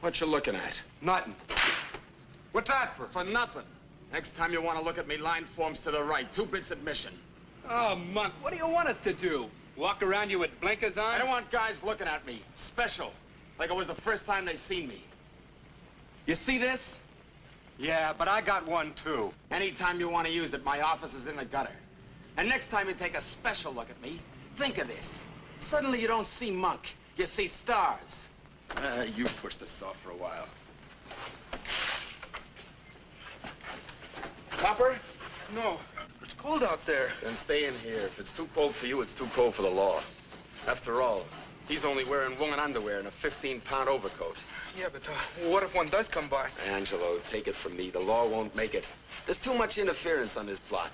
What you looking at? Nothing. What's that for? For nothing. Next time you want to look at me, line forms to the right. 2 bits admission. Oh, Monk, what do you want us to do? Walk around you with blinkers on? I don't want guys looking at me. Special. Like it was the first time they seen me. You see this? Yeah, but I got one, too. Anytime you want to use it, my office is in the gutter. And next time you take a special look at me, think of this. Suddenly you don't see Monk. You see stars. You push this off for a while. Copper? No. It's cold out there. Then stay in here. If it's too cold for you, it's too cold for the law. After all, he's only wearing woolen underwear and a 15-pound overcoat. Yeah, but what if one does come by? Angelo, take it from me. The law won't make it. There's too much interference on this block.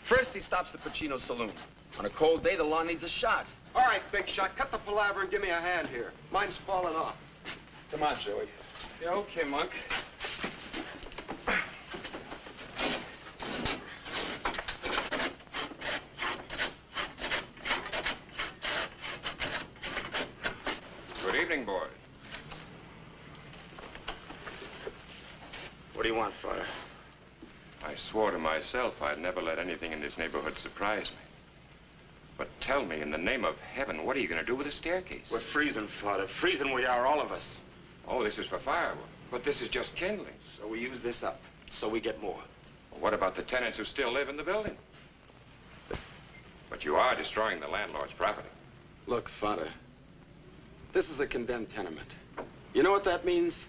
First, he stops the Pacino Saloon. On a cold day, the law needs a shot. All right, big shot. Cut the palaver and give me a hand here. Mine's falling off. Come on, Joey. Yeah, okay, Monk. Good evening, boys. What do you want, Father? I swore to myself I'd never let anything in this neighborhood surprise me. But tell me, in the name of heaven, what are you going to do with the staircase? We're freezing, Father. Freezing we are, all of us. Oh, this is for firewood. But this is just kindling. So we use this up, so we get more. Well, what about the tenants who still live in the building? But you are destroying the landlord's property. Look, Father, this is a condemned tenement. You know what that means?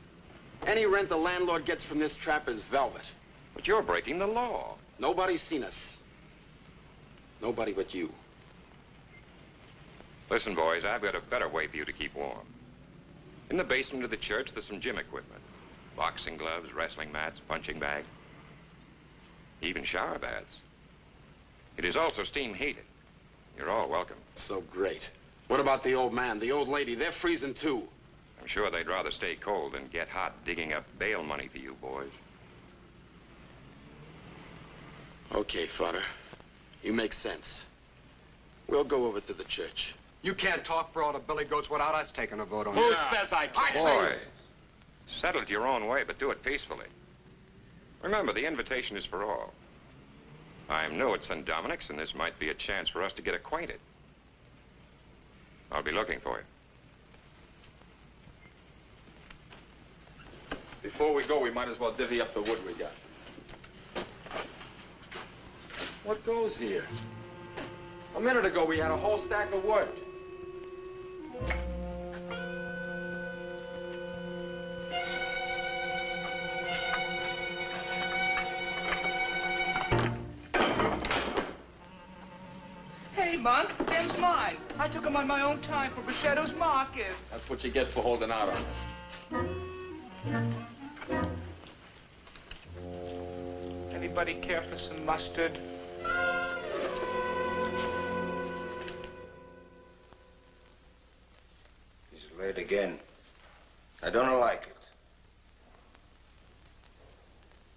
Any rent the landlord gets from this trap is velvet. But you're breaking the law. Nobody's seen us. Nobody but you. Listen, boys, I've got a better way for you to keep warm. In the basement of the church, there's some gym equipment. Boxing gloves, wrestling mats, punching bag. Even shower baths. It is also steam heated. You're all welcome. So great. What about the old man, the old lady? They're freezing too. I'm sure they'd rather stay cold than get hot digging up bail money for you boys. Okay, Father. You make sense. We'll go over to the church. You can't talk for all the billy goats without us taking a vote on it. Who says I can't? Boy, settle it your own way, but do it peacefully. Remember, the invitation is for all. I'm new at St. Dominic's, and this might be a chance for us to get acquainted. I'll be looking for you. Before we go, we might as well divvy up the wood we got. What goes here? A minute ago, we had a whole stack of wood. Hey, Monk, them's mine. I took them on my own time for Brachetto's market. That's what you get for holding out on us. Anybody care for some mustard? He's late again. I don't like it.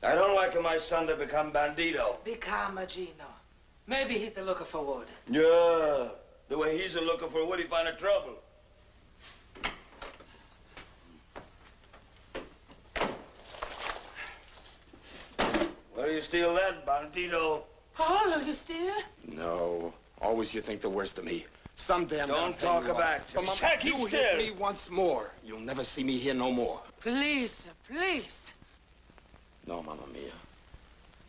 I don't like my son to become bandito. Be calm, Gino. Maybe he's a looking for wood. Yeah, the way he's a looking for wood, he find a trouble. Where do you steal that, bandito? Paolo, you steal? No. Always you think the worst of me. Some damn Don't talk about But Mama, Check, you keep hit still. me once more. You'll never see me here no more. Please, sir, please. No, Mamma Mia.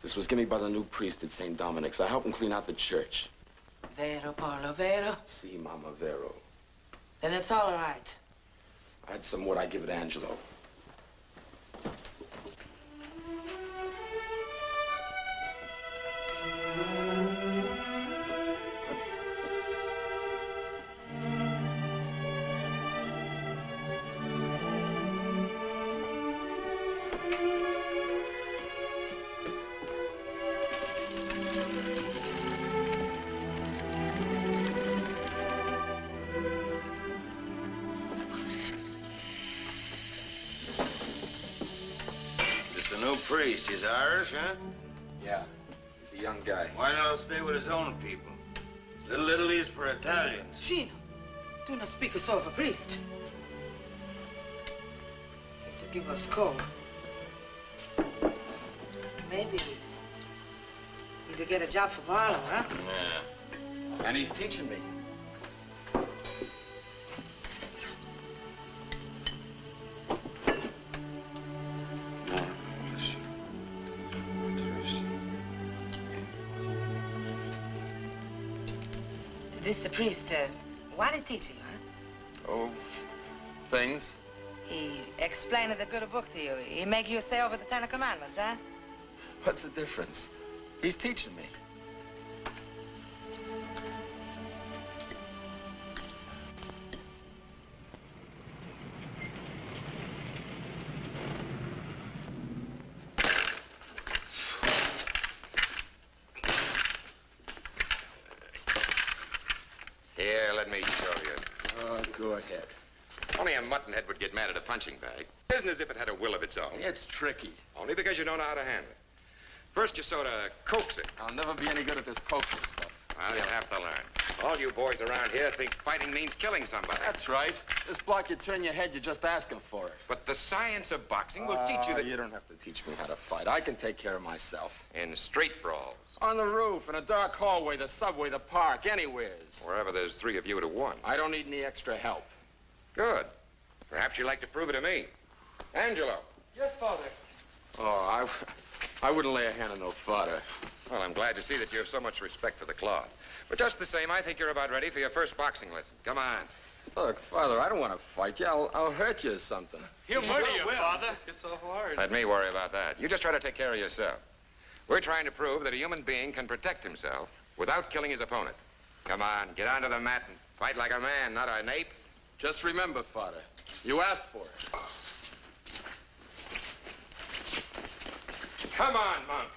This was given me by the new priest at St. Dominic's. I helped him clean out the church. Vero, Paolo, vero? Si, Mama Vero. Then it's all right. I had some wood. I give it to Angelo. Priest, he's Irish, huh? Yeah, he's a young guy. Why not stay with his own people? Little Italy's for Italians. Gino, do not speak so of a priest. to give us a call. Maybe he's to get a job for Marlon, huh? Yeah. And he's teaching me. This the priest, what did he teach you, huh? Oh, things. He explained the good book to you. He make you say over the Ten Commandments, huh? What's the difference? He's teaching me. Here, let me show you. Oh, go ahead. Only a muttonhead would get mad at a punching bag. It isn't as if it had a will of its own. It's tricky. Only because you don't know how to handle it. First, you sort of coax it. I'll never be any good at this coaxing stuff. Well, you'll have to learn. All you boys around here think fighting means killing somebody. That's right. This block, you turn your head, you're just asking for it. But the science of boxing will teach you that... You don't have to teach me how to fight. I can take care of myself. In street brawls. On the roof, in a dark hallway, the subway, the park, anywheres. Wherever there's 3 of you to 1. I don't need any extra help. Good. Perhaps you'd like to prove it to me. Angelo. Yes, Father. Oh, I wouldn't lay a hand on no fodder. Well, I'm glad to see that you have so much respect for the cloth. But just the same, I think you're about ready for your first boxing lesson. Come on. Look, Father, I don't want to fight you. I'll hurt you or something. He'll murder you, Father. It's so hard. Let me worry about that. You just try to take care of yourself. We're trying to prove that a human being can protect himself without killing his opponent. Come on, get onto the mat and fight like a man, not an ape. Just remember, Father, you asked for it. Come on, Monk.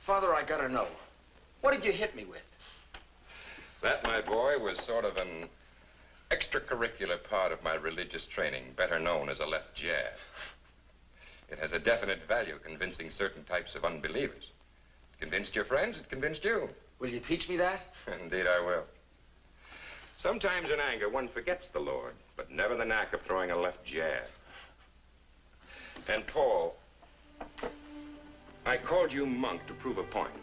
Father, I gotta know. What did you hit me with? That, my boy, was sort of an extracurricular part of my religious training, better known as a left jab. It has a definite value convincing certain types of unbelievers. It convinced your friends, it convinced you. Will you teach me that? Indeed, I will. Sometimes in anger, one forgets the Lord, but never the knack of throwing a left jab. And Paul, I called you Monk to prove a point.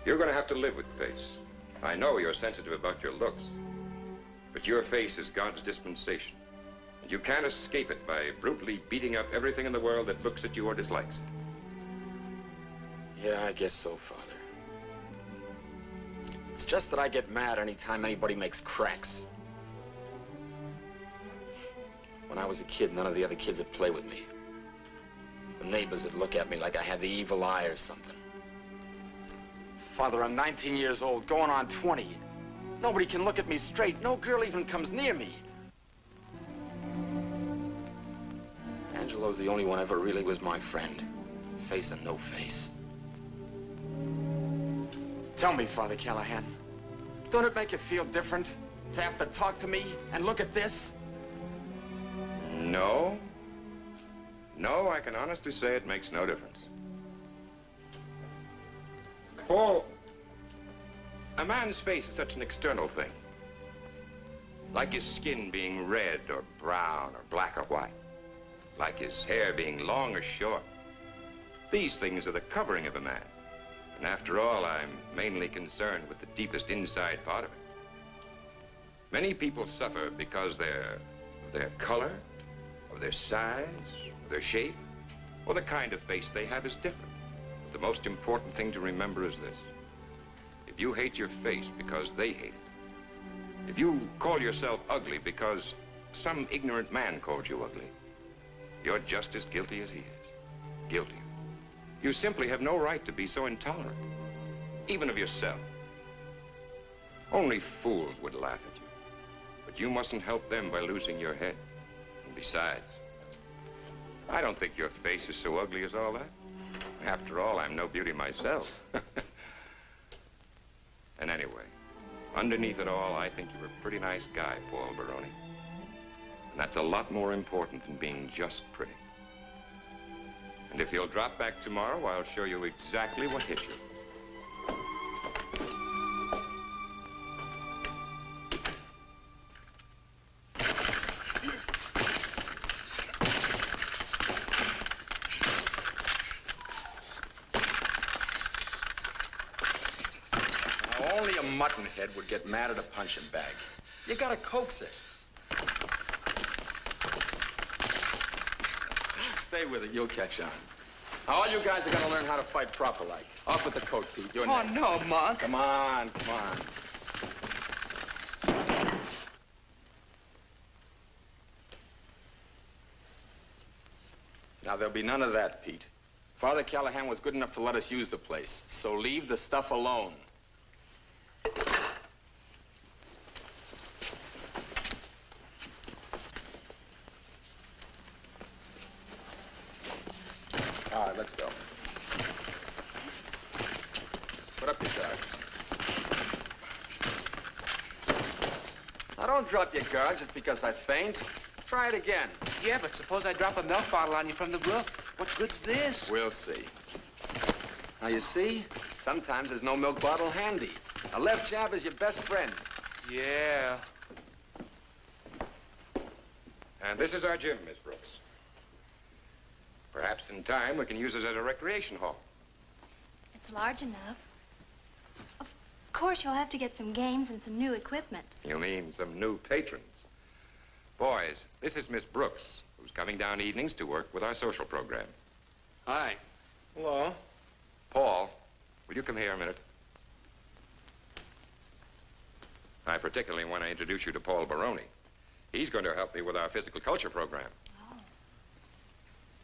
You're going to have to live with face. I know you're sensitive about your looks, but your face is God's dispensation, and you can't escape it by brutally beating up everything in the world that looks at you or dislikes it. Yeah, I guess so, Father. It's just that I get mad anytime anybody makes cracks. When I was a kid, none of the other kids would play with me. The neighbors would look at me like I had the evil eye or something. Father, I'm 19 years old, going on 20. Nobody can look at me straight. No girl even comes near me. Angelo's the only one ever really was my friend. Face and no face. Tell me, Father Callahan, don't it make you feel different to have to talk to me and look at this? No. No, I can honestly say it makes no difference. Paul, a man's face is such an external thing. Like his skin being red or brown or black or white. Like his hair being long or short. These things are the covering of a man. And after all, I'm mainly concerned with the deepest inside part of it. Many people suffer because their color, or their size, or their shape, or the kind of face they have is different. But the most important thing to remember is this. If you hate your face because they hate it, if you call yourself ugly because some ignorant man called you ugly, you're just as guilty as he is. Guilty. You simply have no right to be so intolerant, even of yourself. Only fools would laugh at you, but you mustn't help them by losing your head. And besides, I don't think your face is so ugly as all that. After all, I'm no beauty myself. And anyway, underneath it all, I think you're a pretty nice guy, Paul Baroni. And that's a lot more important than being just pretty. And if you'll drop back tomorrow, I'll show you exactly what hit you. Now, only a muttonhead would get mad at a punching bag. You gotta coax it. Stay with it, you'll catch on. Now, all you guys are gonna learn how to fight proper like. Off with the coat, Pete. You're Oh, next. no, Monk. Come on, come on. Now, there'll be none of that, Pete. Father Callahan was good enough to let us use the place, so leave the stuff alone. All right, let's go. Put up your guard. Now, don't drop your guard just because I faint. Try it again. Yeah, but suppose I drop a milk bottle on you from the roof. What good's this? We'll see. Now, you see, sometimes there's no milk bottle handy. A left jab is your best friend. Yeah. And this is our gym, Miss Brooks. Perhaps in time we can use it as a recreation hall. It's large enough. Of course, you'll have to get some games and some new equipment. You mean some new patrons? Boys, this is Miss Brooks, who's coming down evenings to work with our social program. Hi. Hello. Paul, will you come here a minute? I particularly want to introduce you to Paul Baroni. He's going to help me with our physical culture program. Oh,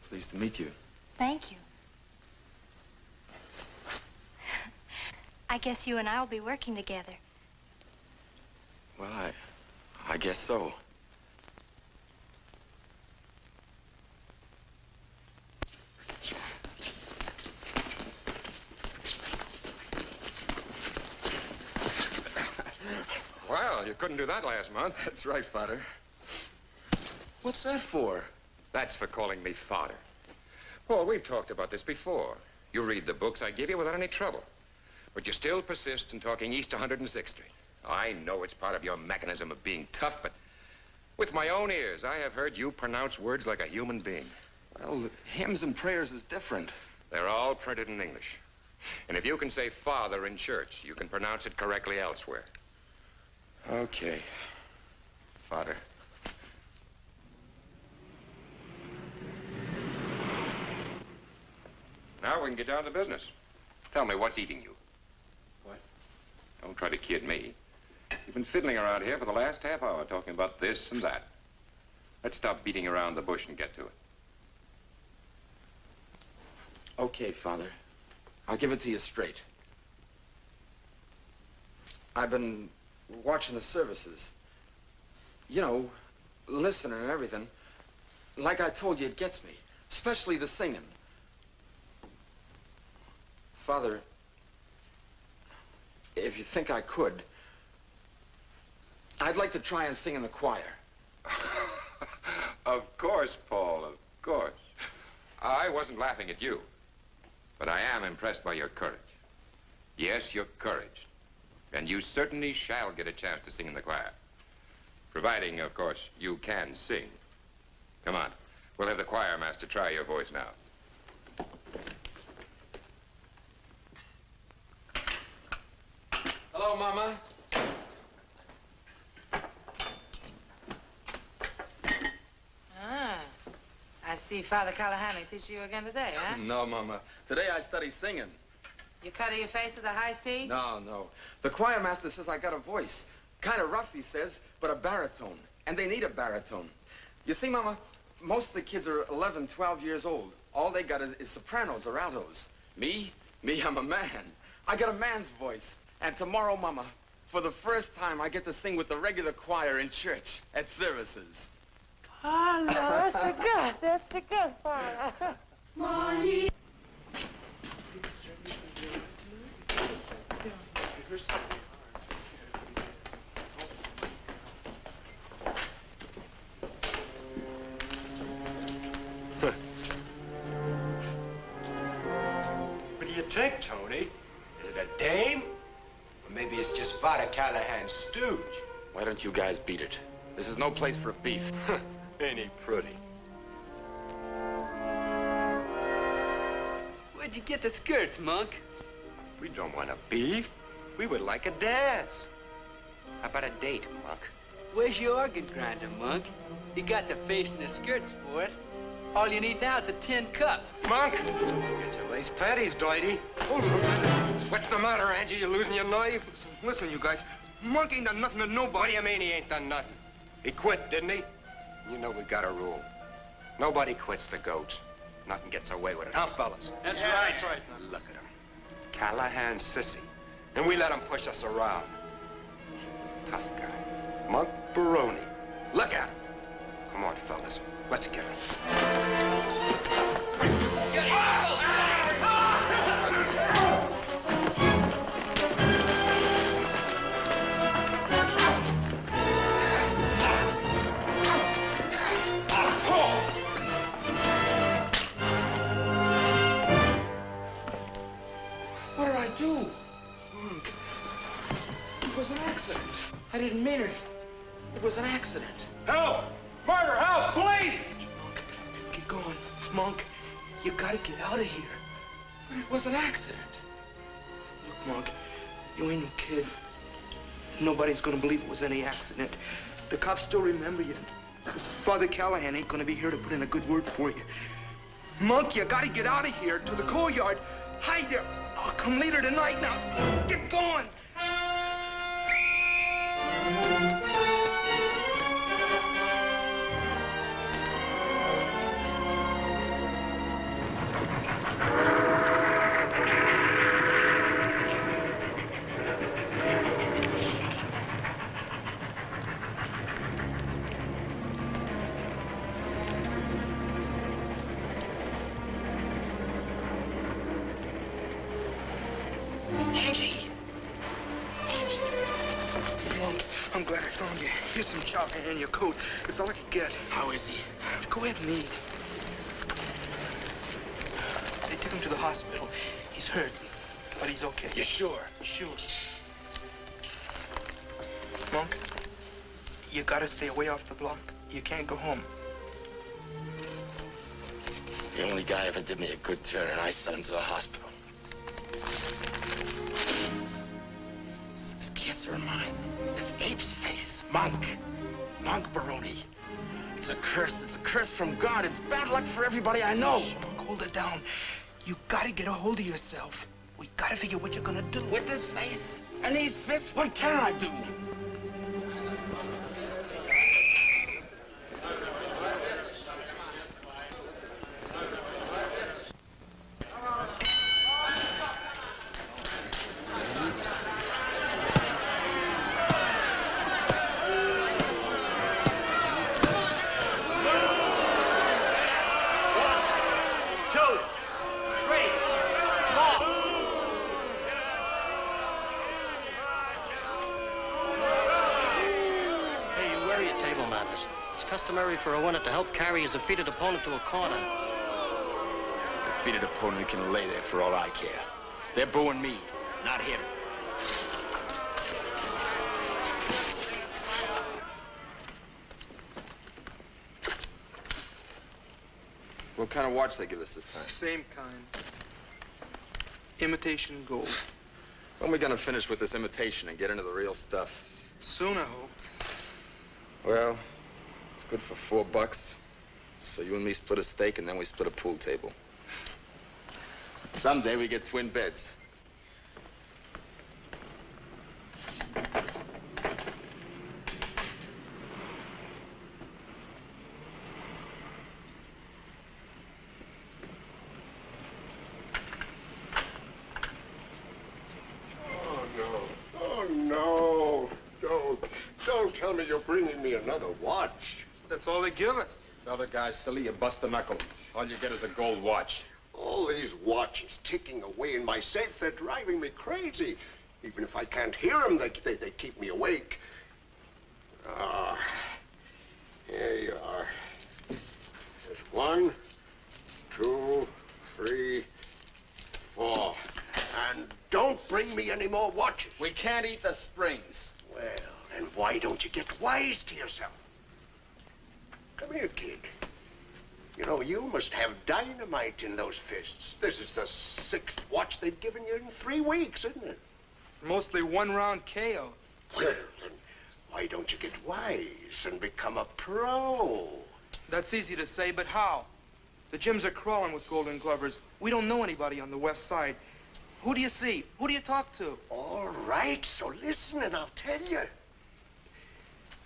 Pleased to meet you. thank you. I guess you and I will be working together. Well, I guess so. Well, you couldn't do that last month. That's right, Father. What's that for? That's for calling me father. Paul, we've talked about this before. You read the books I give you without any trouble. But you still persist in talking East 106th Street. I know it's part of your mechanism of being tough, but with my own ears, I have heard you pronounce words like a human being. Well, hymns and prayers is different. They're all printed in English. And if you can say father in church, you can pronounce it correctly elsewhere. Okay. Father. Now we can get down to business. Tell me, what's eating you? What? Don't try to kid me. You've been fiddling around here for the last half hour talking about this and that. Let's stop beating around the bush and get to it. Okay, Father. I'll give it to you straight. I've been watching the services. You know, listening and everything. Like I told you, it gets me. Especially the singing. Father, if you think I could, I'd like to try and sing in the choir. Of course, Paul, of course. I wasn't laughing at you, but I am impressed by your courage. Yes, your courage. And you certainly shall get a chance to sing in the choir. Providing, of course, you can sing. Come on. We'll have the choir master try your voice now. Hello, Mama. Ah, I see Father Callahan teaching you again today, huh? No, Mama. Today I study singing. You cut your face with a high C? No. The choir master says I got a voice. Kind of rough, he says, but a baritone. And they need a baritone. You see, Mama, most of the kids are 11, 12 years old. All they got is sopranos or altos. Me, I'm a man. I got a man's voice. And tomorrow, Mama, for the first time, I get to sing with the regular choir in church at services. Oh, no, that's the good. That's the good, Father. Mommy. you think, Tony? Is it a dame? Or maybe it's just Father Callahan's stooge? Why don't you guys beat it? This is no place for beef. Ain't he pretty? Where'd you get the skirts, Monk? We don't want a beef. We would like a dance. How about a date, Monk? Where's your organ grinder, Monk? You got the face and the skirts for it. All you need now is a tin cup. Monk! Get your lace panties, Doity. Hold on. What's the matter, Angie? You losing your nerve? Listen, you guys. Monk ain't done nothing to nobody. What do you mean he ain't done nothing? He quit, didn't he? You know we got a rule. Nobody quits the goats. Nothing gets away with it, huh, fellas? That's right. Look at him. Callahan's sissy. And we let him push us around. Tough guy. Monk Baroni. Look at him. Come on, fellas. Let's get him. What did I do? Monk, it was an accident. I didn't mean it. It was an accident. Help! Murder! Help! Police! Monk, get going. Monk, you gotta get out of here. But it was an accident. Look, Monk, you ain't no kid. Nobody's gonna believe it was any accident. The cops still remember you. Father Callahan ain't gonna be here to put in a good word for you. Monk, you gotta get out of here to the coal yard. Hide there. I'll come later tonight now. Get going. Angie! Monk, I'm glad I found you. Here's some chocolate and your coat. It's all I could get. How is he? Go ahead and eat. They took him to the hospital. He's hurt, but he's okay. You sure? Sure. Monk, you gotta stay away off the block. You can't go home. The only guy ever did me a good turn, and I sent him to the hospital. This kisser of mine, this ape's face, Monk Baroni. It's a curse. It's a curse from God. It's bad luck for everybody I know. Monk, hold it down. You gotta get a hold of yourself. We gotta figure what you're gonna do. With this face and these fists, what can I do? Customary for a winner to help carry his defeated opponent to a corner. Defeated opponent can lay there for all I care. They're booing me, not him. What kind of watch they give us this time? Same kind. Imitation gold. When are we gonna finish with this imitation and get into the real stuff? Soon, I hope. Well, it's good for $4. So you and me split a steak, and then we split a pool table. Someday we get twin beds. Don't tell me you're bringing me another watch. That's all they give us. Other guy's silly, you bust a knuckle. All you get is a gold watch. All these watches ticking away in my safe, they're driving me crazy. Even if I can't hear them, they keep me awake. Ah, here you are. There's 1, 2, 3, 4. bring me any more watches. We can't eat the springs. Well, then why don't you get wise to yourself? Come here, kid. You know, you must have dynamite in those fists. This is the 6th watch they've given you in 3 weeks, isn't it? Mostly one-round KOs. Well, then why don't you get wise and become a pro? That's easy to say, but how? The gyms are crawling with Golden Glovers. We don't know anybody on the west side. Who do you see? Who do you talk to? All right, so listen and I'll tell you.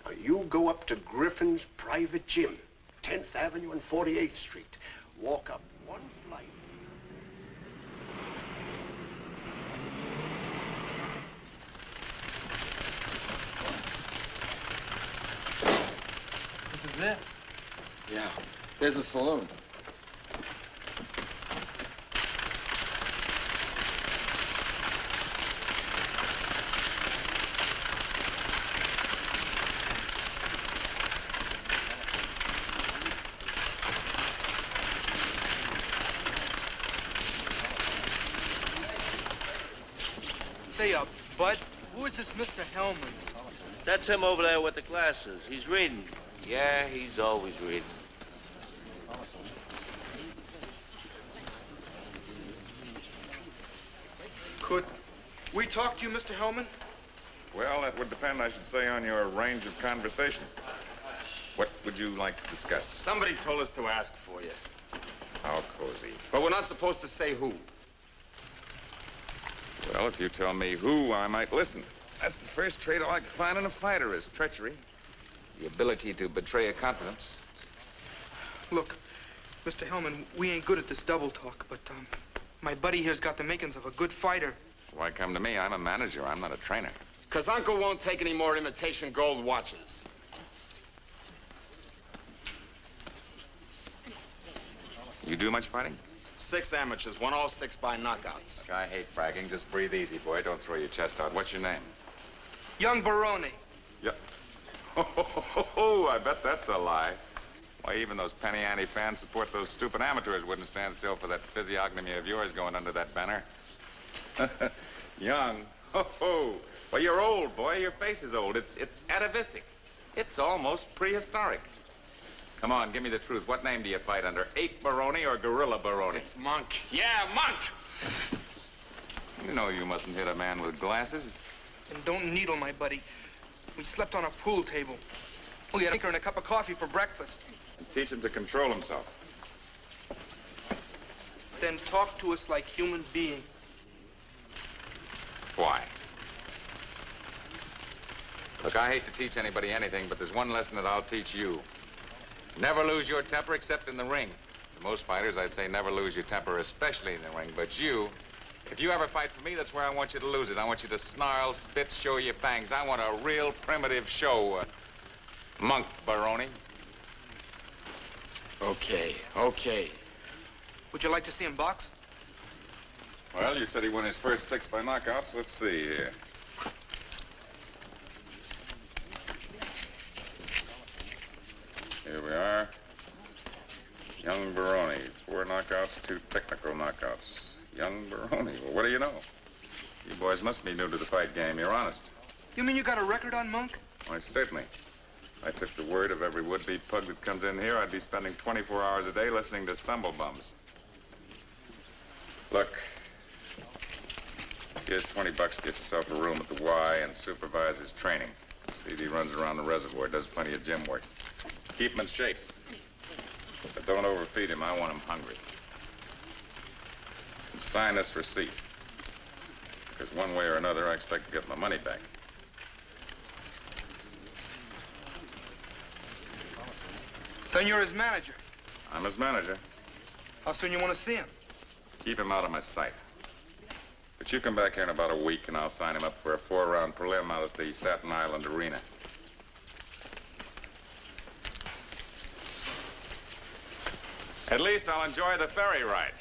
Now, you go up to Griffin's private gym, 10th Avenue and 48th Street. Walk up 1 flight. This is it. Yeah, there's the saloon. Say, Bud, who is this Mr. Hellman? That's him over there with the glasses. He's reading. Yeah, he's always reading. Could we talk to you, Mr. Hellman? Well, that would depend, I should say, on your range of conversation. What would you like to discuss? Somebody told us to ask for you. How cozy. But we're not supposed to say who. Well, if you tell me who, I might listen. That's the first trait I like to find in a fighter is treachery. The ability to betray a confidence. Look, Mr. Hellman, we ain't good at this double talk, but, my buddy here's got the makings of a good fighter. Why come to me? I'm a manager. I'm not a trainer. Because Uncle won't take any more imitation gold watches. You do much fighting? 6 amateurs, won all 6 by knockouts. Look, I hate bragging. Just breathe easy, boy. Don't throw your chest out. What's your name? Young Baroni. Yeah. Oh, I bet that's a lie. Why, even those penny ante fans support those stupid amateurs wouldn't stand still for that physiognomy of yours going under that banner. Young. Oh, well, you're old, boy. Your face is old. It's atavistic. It's almost prehistoric. Come on, give me the truth. What name do you fight under? Ape Baroni or Gorilla Baroni? It's Monk. Yeah, Monk! You know you mustn't hit a man with glasses. And don't needle my buddy. We slept on a pool table. We had a drink and a cup of coffee for breakfast. And teach him to control himself. Then talk to us like human beings. Why? Look, I hate to teach anybody anything, but there's one lesson that I'll teach you. Never lose your temper except in the ring. To most fighters, I say never lose your temper, especially in the ring. But you, if you ever fight for me, that's where I want you to lose it. I want you to snarl, spit, show your fangs. I want a real primitive show. Monk Baroni. Okay. Would you like to see him box? Well, you said he won his first 6 by knockouts. Let's see here. Here we are. Young Baroni. 4 knockouts, 2 technical knockouts. Young Baroni. Well, what do you know? You boys must be new to the fight game. You're honest. You mean you got a record on Monk? Why, certainly. If I took the word of every would-be pug that comes in here, I'd be spending 24 hours a day listening to stumble-bums. Look, here's 20 bucks to get yourself a room at the Y and supervise his training. See if he runs around the reservoir, does plenty of gym work. Keep him in shape. But don't overfeed him. I want him hungry. And sign this receipt. Because one way or another, I expect to get my money back. Then you're his manager. I'm his manager. How soon you want to see him? Keep him out of my sight. But you come back here in about a week, and I'll sign him up for a 4-round prelim out at the Staten Island Arena. At least I'll enjoy the ferry ride.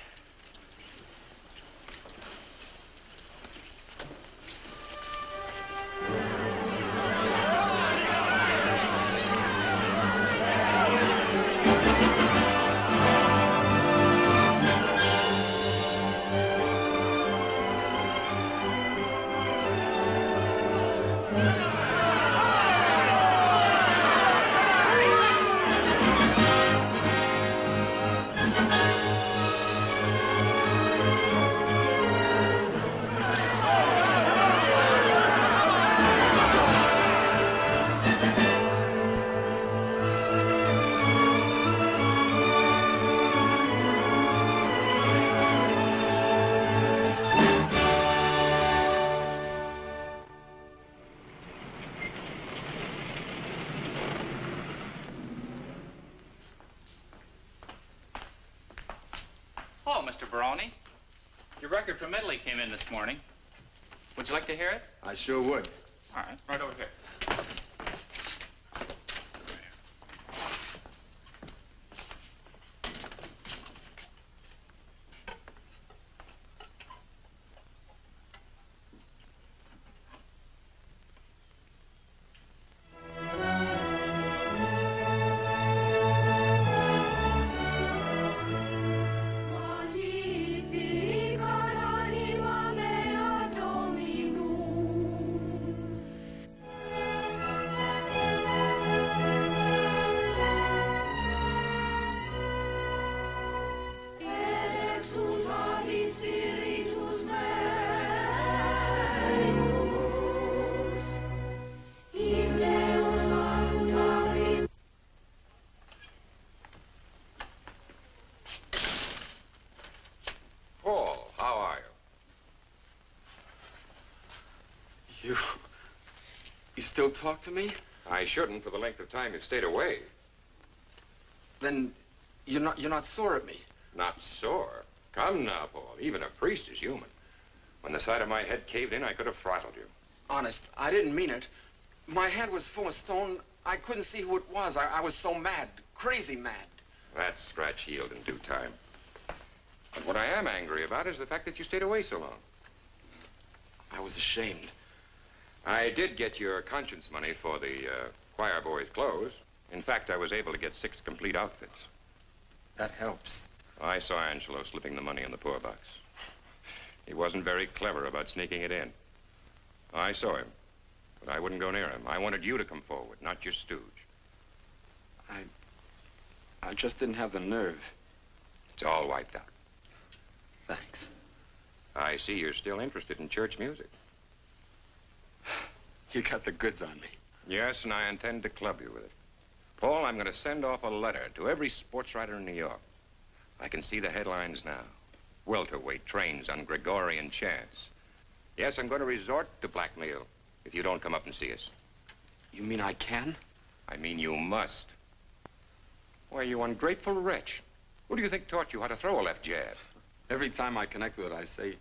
Mr. Baroni. Your record from Italy came in this morning. Would you like to hear it? I sure would. All right, right over here. You still talk to me? I shouldn't for the length of time you've stayed away. Then you're not sore at me? Not sore? Come now, Paul. Even a priest is human. When the side of my head caved in, I could have throttled you. Honest, I didn't mean it. My head was full of stone. I couldn't see who it was. I was so mad, crazy mad. That scratch healed in due time. But what I am angry about is the fact that you stayed away so long. I was ashamed. I did get your conscience money for the choir boys' clothes. In fact, I was able to get 6 complete outfits. That helps. I saw Angelo slipping the money in the poor box. He wasn't very clever about sneaking it in. I saw him, but I wouldn't go near him. I wanted you to come forward, not your stooge. I just didn't have the nerve. It's all wiped out. Thanks. I see you're still interested in church music. You got the goods on me. Yes, and I intend to club you with it. Paul, I'm going to send off a letter to every sports writer in New York. I can see the headlines now. Welterweight trains on Gregorian chance. Yes, I'm going to resort to blackmail if you don't come up and see us. You mean I can? I mean you must. Why, you ungrateful wretch. Who do you think taught you how to throw a left jab? Every time I connect with it, I say,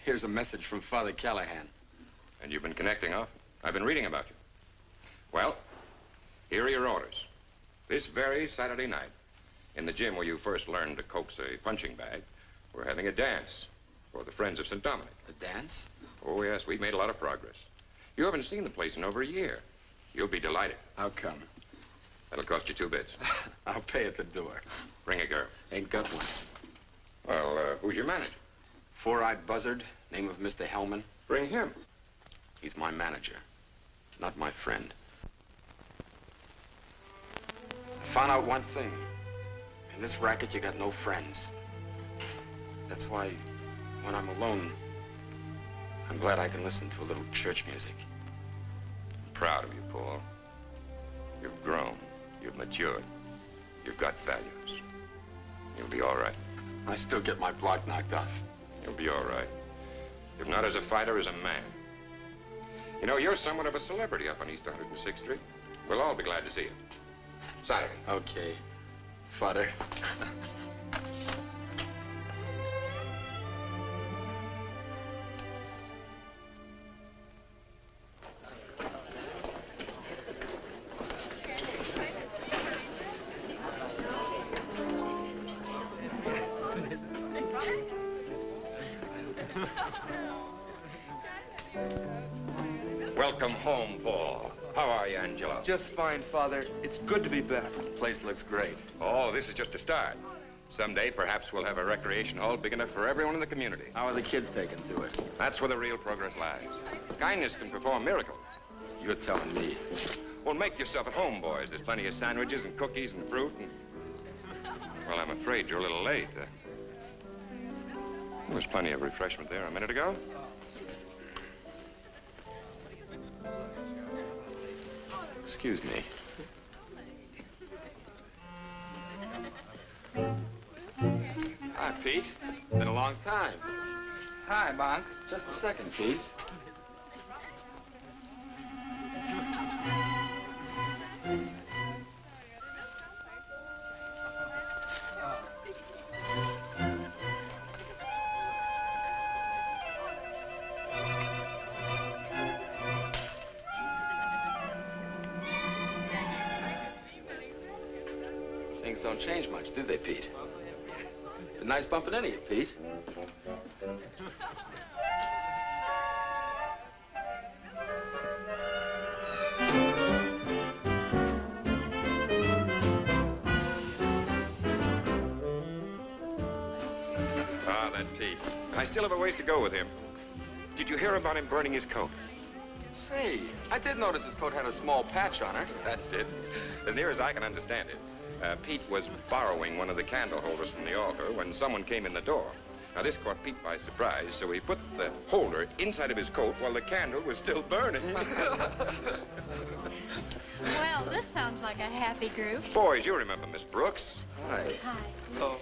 here's a message from Father Callahan. And you've been connecting often. I've been reading about you. Well, here are your orders. This very Saturday night, in the gym where you first learned to coax a punching bag, we're having a dance for the Friends of St. Dominic. A dance? Oh, yes, we've made a lot of progress. You haven't seen the place in over a year. You'll be delighted. How come? That'll cost you 2 bits. I'll pay at the door. Bring a girl. Ain't got one. Well, who's your manager? Four-eyed buzzard, name of Mr. Hellman. Bring him. He's my manager, not my friend. I found out one thing. In this racket, you got no friends. That's why, when I'm alone, I'm glad I can listen to a little church music. I'm proud of you, Paul. You've grown. You've matured. You've got values. You'll be all right. I still get my block knocked off. You'll be all right. If not as a fighter, as a man. You know, you're somewhat of a celebrity up on East 106th Street. We'll all be glad to see you. Saturday. Okay. Fodder. Welcome home, Paul. How are you, Angelo? Just fine, Father. It's good to be back. The place looks great. Oh, this is just a start. Someday, perhaps we'll have a recreation hall big enough for everyone in the community. How are the kids taking to it? That's where the real progress lies. Kindness can perform miracles. You're telling me. Well, make yourself at home, boys. There's plenty of sandwiches and cookies and fruit and... Well, I'm afraid you're a little late. There was plenty of refreshment there a minute ago. Excuse me. Hi, Pete. Been a long time. Hi, Monk. Just a second, Pete. don't change much, do they, Pete? A nice bumping into you, Pete. Ah, that Pete. I still have a ways to go with him. Did you hear about him burning his coat? Say, I did notice his coat had a small patch on it. That's it. As near as I can understand it, Pete was borrowing one of the candle holders from the altar when someone came in the door. Now, this caught Pete by surprise, so he put the holder inside of his coat while the candle was still burning. Well, this sounds like a happy group. Boys, you remember Miss Brooks. Hi. Hi. Oh.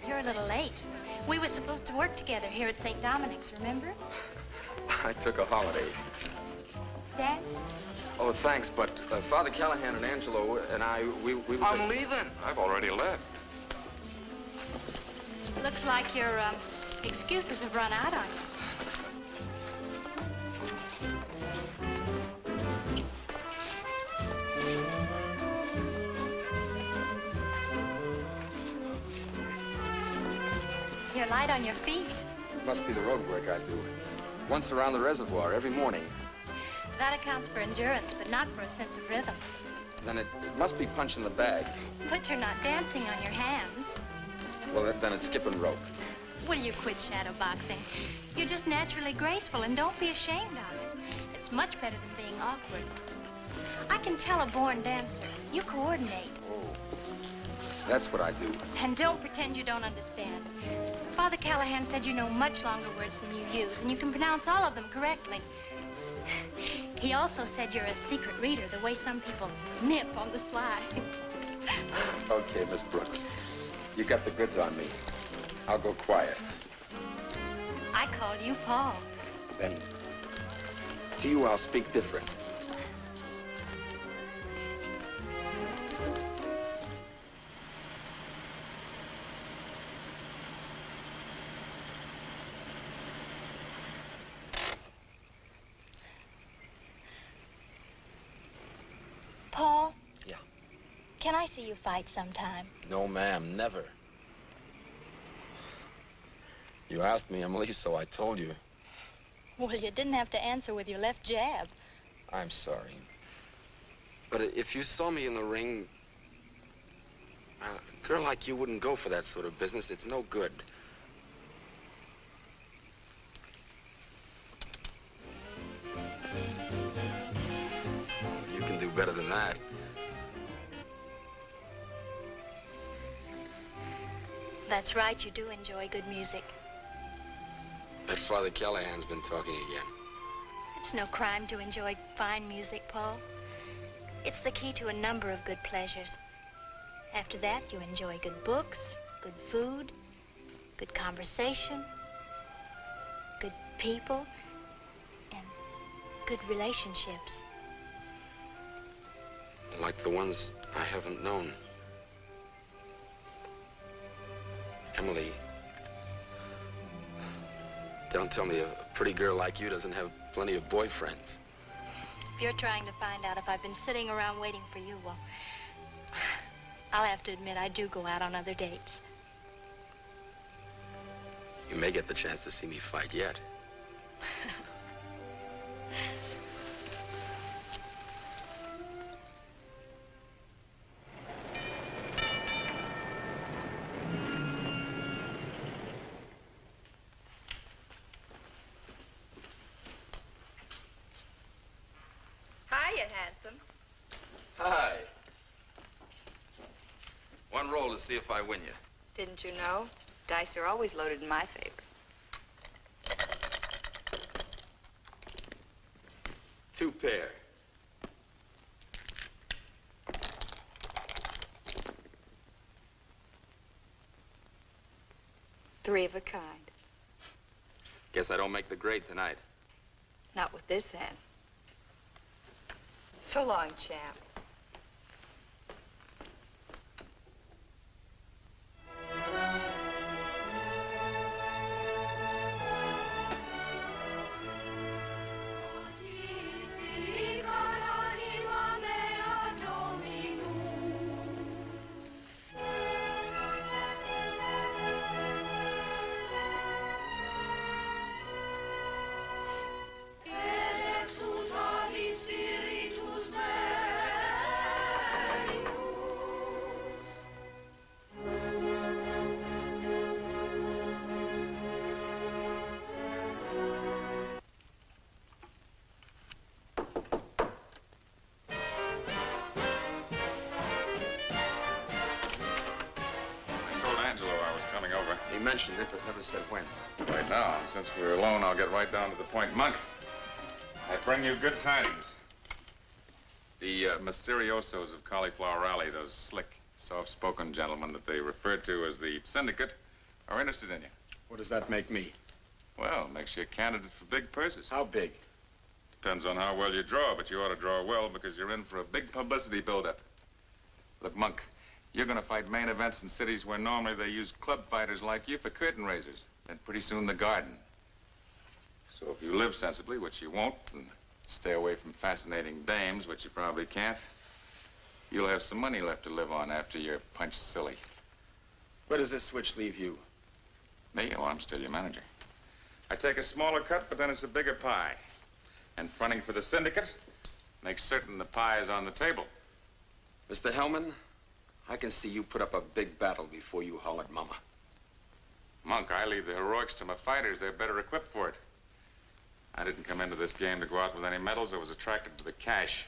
You're a little late. We were supposed to work together here at St. Dominic's, remember? I took a holiday. Dance? Oh, thanks, but Father Callahan and Angelo and we were just... I'm leaving. I've already left. Looks like your excuses have run out on you. You're light on your feet. Must be the road work I do. Once around the reservoir every morning. That accounts for endurance, but not for a sense of rhythm. Then it must be punching the bag. But you're not dancing on your hands. Well, then it's skipping rope. Will you quit shadow boxing? You're just naturally graceful, and don't be ashamed of it. It's much better than being awkward. I can tell a born dancer. You coordinate. Oh, that's what I do. And don't pretend you don't understand. Father Callahan said you know much longer words than you use, and you can pronounce all of them correctly. He also said you're a secret reader, the way some people nip on the sly. Okay, Miss Brooks. You got the goods on me. I'll go quiet. I called you Paul. Then, to you, I'll speak different. Paul? Yeah. Can I see you fight sometime? No, ma'am, never. You asked me, Emily, so I told you. Well, you didn't have to answer with your left jab. I'm sorry. But if you saw me in the ring, a girl like you wouldn't go for that sort of business. It's no good. You can do better than that. That's right, you do enjoy good music. That Father Callahan's been talking again. It's no crime to enjoy fine music, Paul. It's the key to a number of good pleasures. After that, you enjoy good books, good food, good conversation, good people, and good relationships. Like the ones I haven't known. Emily, don't tell me a pretty girl like you doesn't have plenty of boyfriends. If you're trying to find out if I've been sitting around waiting for you, well, I'll have to admit I do go out on other dates. You may get the chance to see me fight yet. Hiya, handsome. Hi. One roll to see if I win you. Didn't you know? Dice are always loaded in my favor. 2 pair. Three of a kind. Guess I don't make the grade tonight. Not with this hand. So long, champ. mentioned it, but never said when. Right now, and since we're alone, I'll get right down to the point. Monk, I bring you good tidings. The Mysteriosos of Cauliflower Alley, those slick, soft-spoken gentlemen that they refer to as the syndicate, are interested in you. What does that make me? Well, makes you a candidate for big purses. How big? Depends on how well you draw, but you ought to draw well because you're in for a big publicity buildup. Look, Monk, you're going to fight main events in cities where normally they use club fighters like you for curtain raisers. Then pretty soon the Garden. So if you live sensibly, which you won't, and stay away from fascinating dames, which you probably can't, you'll have some money left to live on after you're punched silly. Where does this switch leave you? Me? Oh, I'm still your manager. I take a smaller cut, but then it's a bigger pie. And fronting for the syndicate makes certain the pie is on the table. Mr. Hellman, I can see you put up a big battle before you holler at Mama. Monk, I leave the heroics to my fighters. They're better equipped for it. I didn't come into this game to go out with any medals. I was attracted to the cash.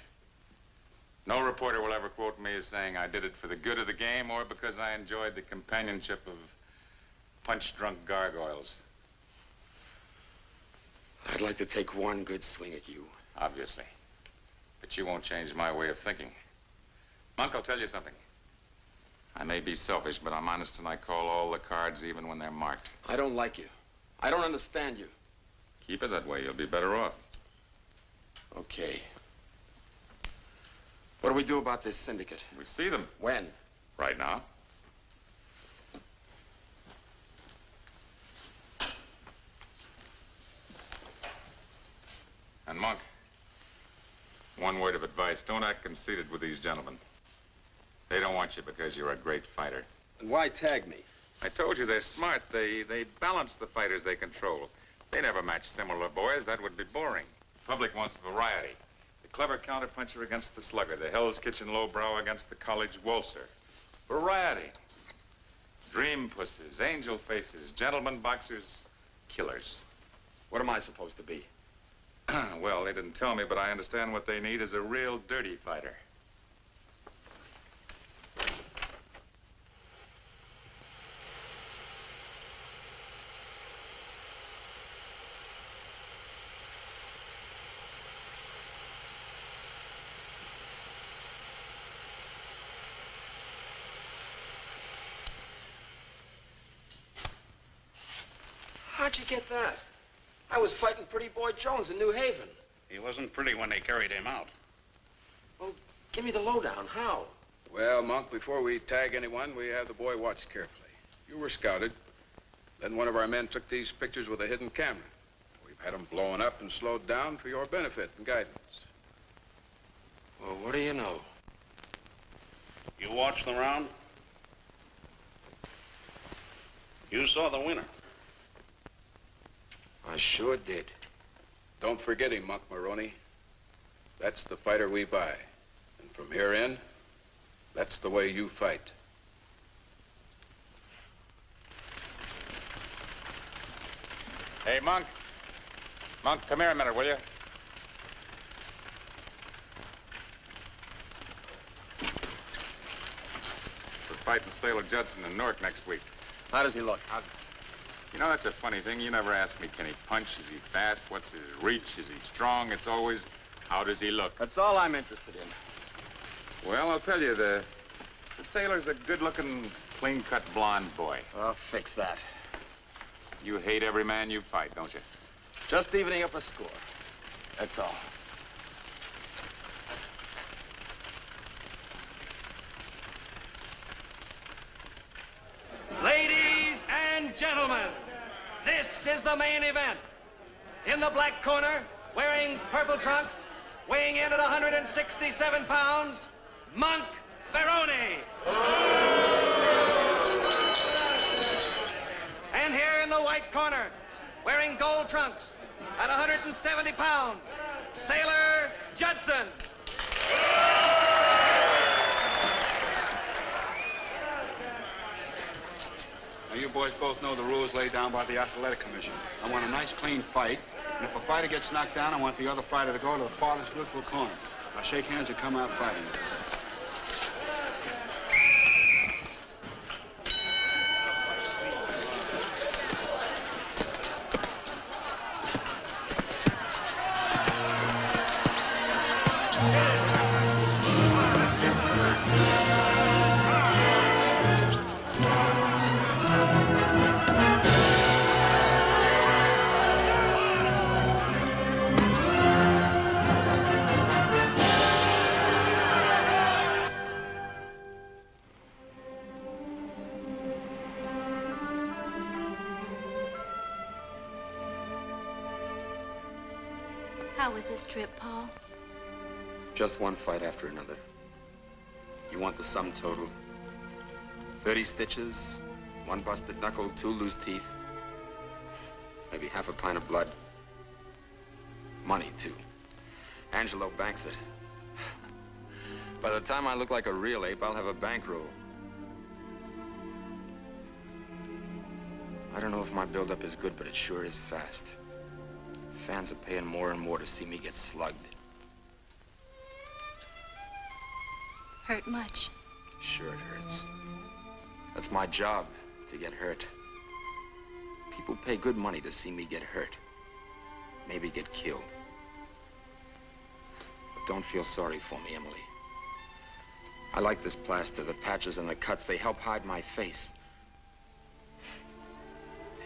No reporter will ever quote me as saying I did it for the good of the game or because I enjoyed the companionship of punch-drunk gargoyles. I'd like to take one good swing at you. Obviously. But you won't change my way of thinking. Monk, I'll tell you something. I may be selfish, but I'm honest and I call all the cards even when they're marked. I don't like you. I don't understand you. Keep it that way. You'll be better off. Okay. What do we do about this syndicate? We see them. When? Right now. And Monk, one word of advice. Don't act conceited with these gentlemen. They don't want you because you're a great fighter. And why tag me? I told you they're smart. They balance the fighters they control. They never match similar boys. That would be boring. The public wants variety. The clever counterpuncher against the slugger. The Hell's Kitchen lowbrow against the college waltzer. Variety. Dream pussies, angel faces, gentlemen boxers, killers. What am I supposed to be? Well, they didn't tell me, but I understand what they need is a real dirty fighter. How'd you get that? I was fighting Pretty Boy Jones in New Haven. He wasn't pretty when they carried him out. Well, give me the lowdown. How? Well, Monk, before we tag anyone, we have the boy watched carefully. You were scouted. Then one of our men took these pictures with a hidden camera. We've had them blown up and slowed down for your benefit and guidance. Well, what do you know? You watched the round? You saw the winner. I sure did. Don't forget him, Monk Baroni. That's the fighter we buy. And from here in, that's the way you fight. Hey, Monk. Monk, come here a minute, will you? We're fighting Sailor Judson in Newark next week. How does he look? You know, that's a funny thing. You never ask me, can he punch? Is he fast? What's his reach? Is he strong? It's always, how does he look? That's all I'm interested in. Well, I'll tell you, the Sailor's a good-looking, clean-cut blonde boy. I'll fix that. You hate every man you fight, don't you? Just evening up a score. That's all. Ladies and gentlemen, this is the main event. In the black corner, wearing purple trunks, weighing in at 167 pounds, Monk Baroni. And here in the white corner, wearing gold trunks, at 170 pounds, Sailor Judson. Now, you boys both know the rules laid down by the Athletic Commission. I want a nice, clean fight, and if a fighter gets knocked down, I want the other fighter to go to the farthest neutral corner. I'll shake hands and come out fighting. How was this trip, Paul? Just one fight after another. You want the sum total? 30 stitches, 1 busted knuckle, 2 loose teeth, maybe half a pint of blood. Money, too. Angelo banks it. By the time I look like a real ape, I'll have a bankroll. I don't know if my build-up is good, but it sure is fast. Fans are paying more and more to see me get slugged. Hurt much? Sure it hurts. That's my job, to get hurt. People pay good money to see me get hurt. Maybe get killed. But don't feel sorry for me, Emily. I like this plaster. The patches and the cuts, they help hide my face.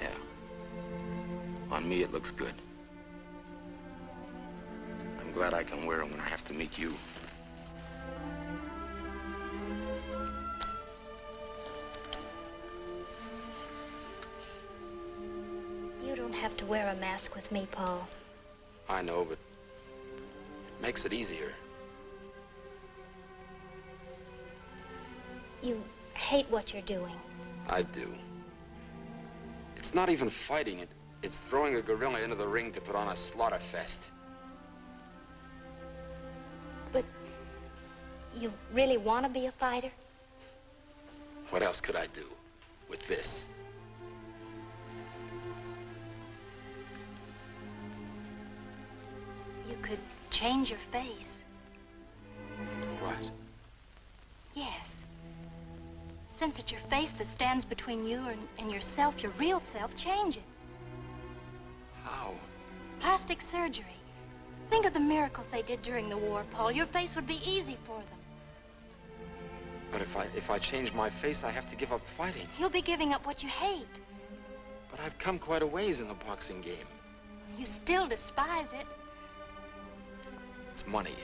Yeah. On me, it looks good. I'm glad I can wear them when I have to meet you. You don't have to wear a mask with me, Paul. I know, but it makes it easier. You hate what you're doing. I do. It's not even fighting it. It's throwing a gorilla into the ring to put on a slaughter fest. But you really want to be a fighter? What else could I do with this? You could change your face. What? Yes. Since it's your face that stands between you and yourself, your real self, change it. How? Plastic surgery. Think of the miracles they did during the war, Paul. Your face would be easy for them. But if I change my face, I have to give up fighting. You'll be giving up what you hate. But I've come quite a ways in the boxing game. You still despise it. It's money.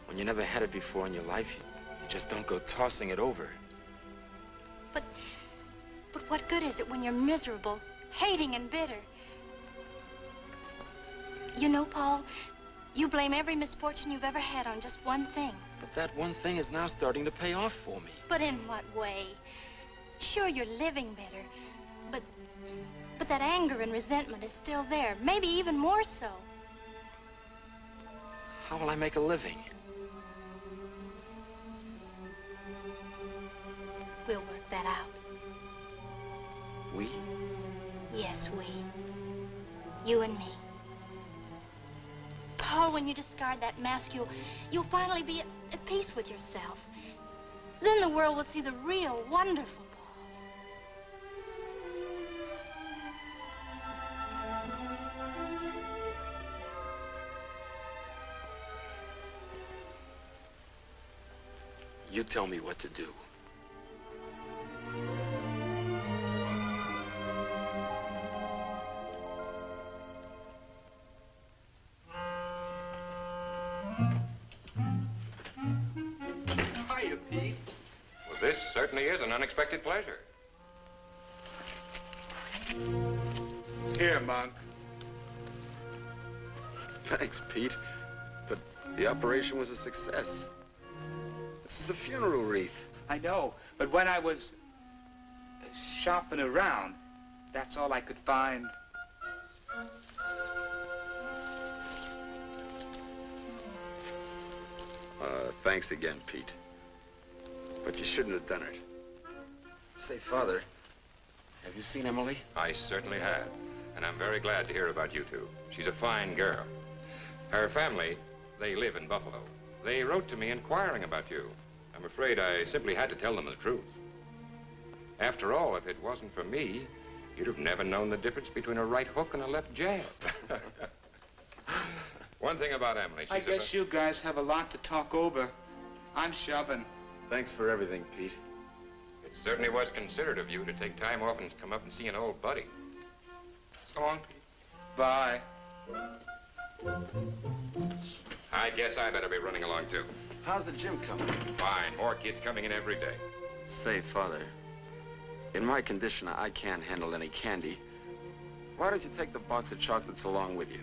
When you never had it before in your life, you just don't go tossing it over. But what good is it when you're miserable, hating and bitter? You know, Paul, you blame every misfortune you've ever had on just one thing. But that one thing is now starting to pay off for me. But in what way? Sure, you're living better, but that anger and resentment is still there, maybe even more so. How will I make a living? We'll work that out. We? Yes, we. You and me. Paul, when you discard that mask, you'll finally be at peace with yourself. Then the world will see the real, wonderful Paul. You tell me what to do. Hiya, Pete. Well, this certainly is an unexpected pleasure. Here, Monk. Thanks, Pete. But the operation was a success. This is a funeral wreath. I know, but when I was shopping around, that's all I could find. Thanks again, Pete. But you shouldn't have done it. Say, Father, have you seen Emily? I certainly have. And I'm very glad to hear about you two. She's a fine girl. Her family, they live in Buffalo. They wrote to me inquiring about you. I'm afraid I simply had to tell them the truth. After all, if it wasn't for me, you'd have never known the difference between a right hook and a left jab. One thing about Emily, she's I guess you guys have a lot to talk over. I'm shoving. Thanks for everything, Pete. It certainly was considerate of you to take time off and come up and see an old buddy. So long, Pete. Bye. I guess I better be running along, too. How's the gym coming? Fine. More kids coming in every day. Say, Father, in my condition, I can't handle any candy. Why don't you take the box of chocolates along with you?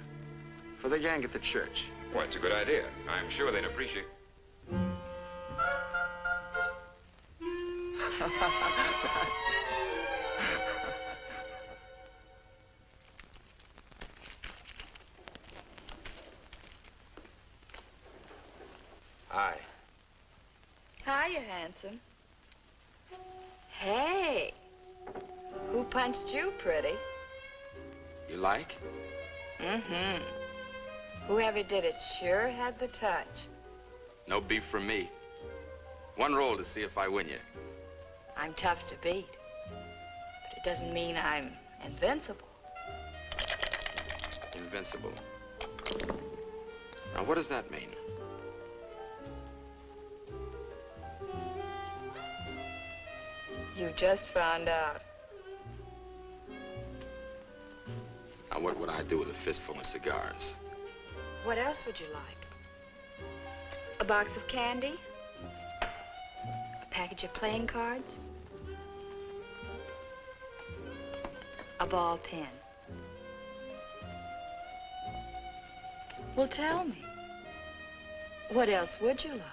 For the gang at the church. Well, it's a good idea. I'm sure they'd appreciate. Hi. Hiya, handsome. Hey, who punched you, pretty? You like? Mm-hmm. Whoever did it sure had the touch. No beef from me. One roll to see if I win you. I'm tough to beat, but it doesn't mean I'm invincible. Invincible. Now, what does that mean? You just found out. Now, what would I do with a fistful of cigars? What else would you like? A box of candy? A package of playing cards? A ball pen? Well, tell me. What else would you like?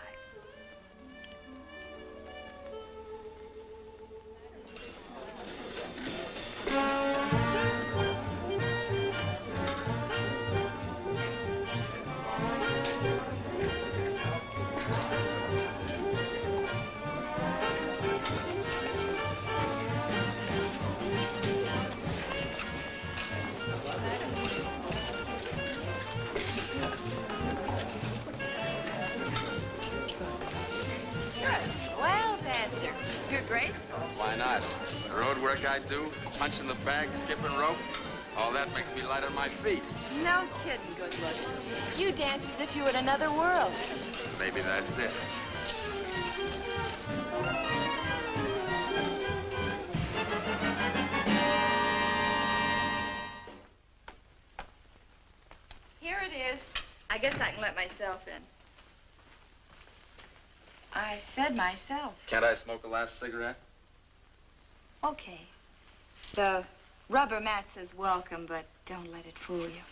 Why not? The road work I do, punching the bag, skipping rope, all that makes me light on my feet. No kidding, good looking. You dance as if you were in another world. Maybe that's it. Here it is. I guess I can let myself in. I said myself. Can't I smoke a last cigarette? Okay. The rubber mat says welcome, but don't let it fool you.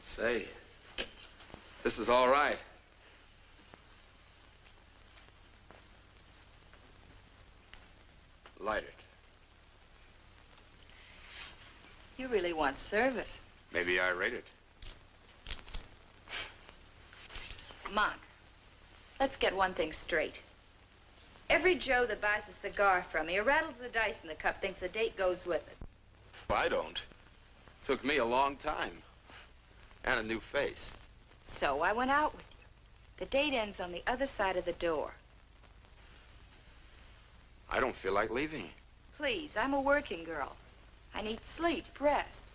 Say, this is all right. Light it. You really want service. Maybe I rate it. Monk, let's get one thing straight. Every Joe that buys a cigar from me or rattles the dice in the cup thinks a date goes with it. I don't. Took me a long time. And a new face. So I went out with you. The date ends on the other side of the door. I don't feel like leaving. Please, I'm a working girl. I need sleep, rest.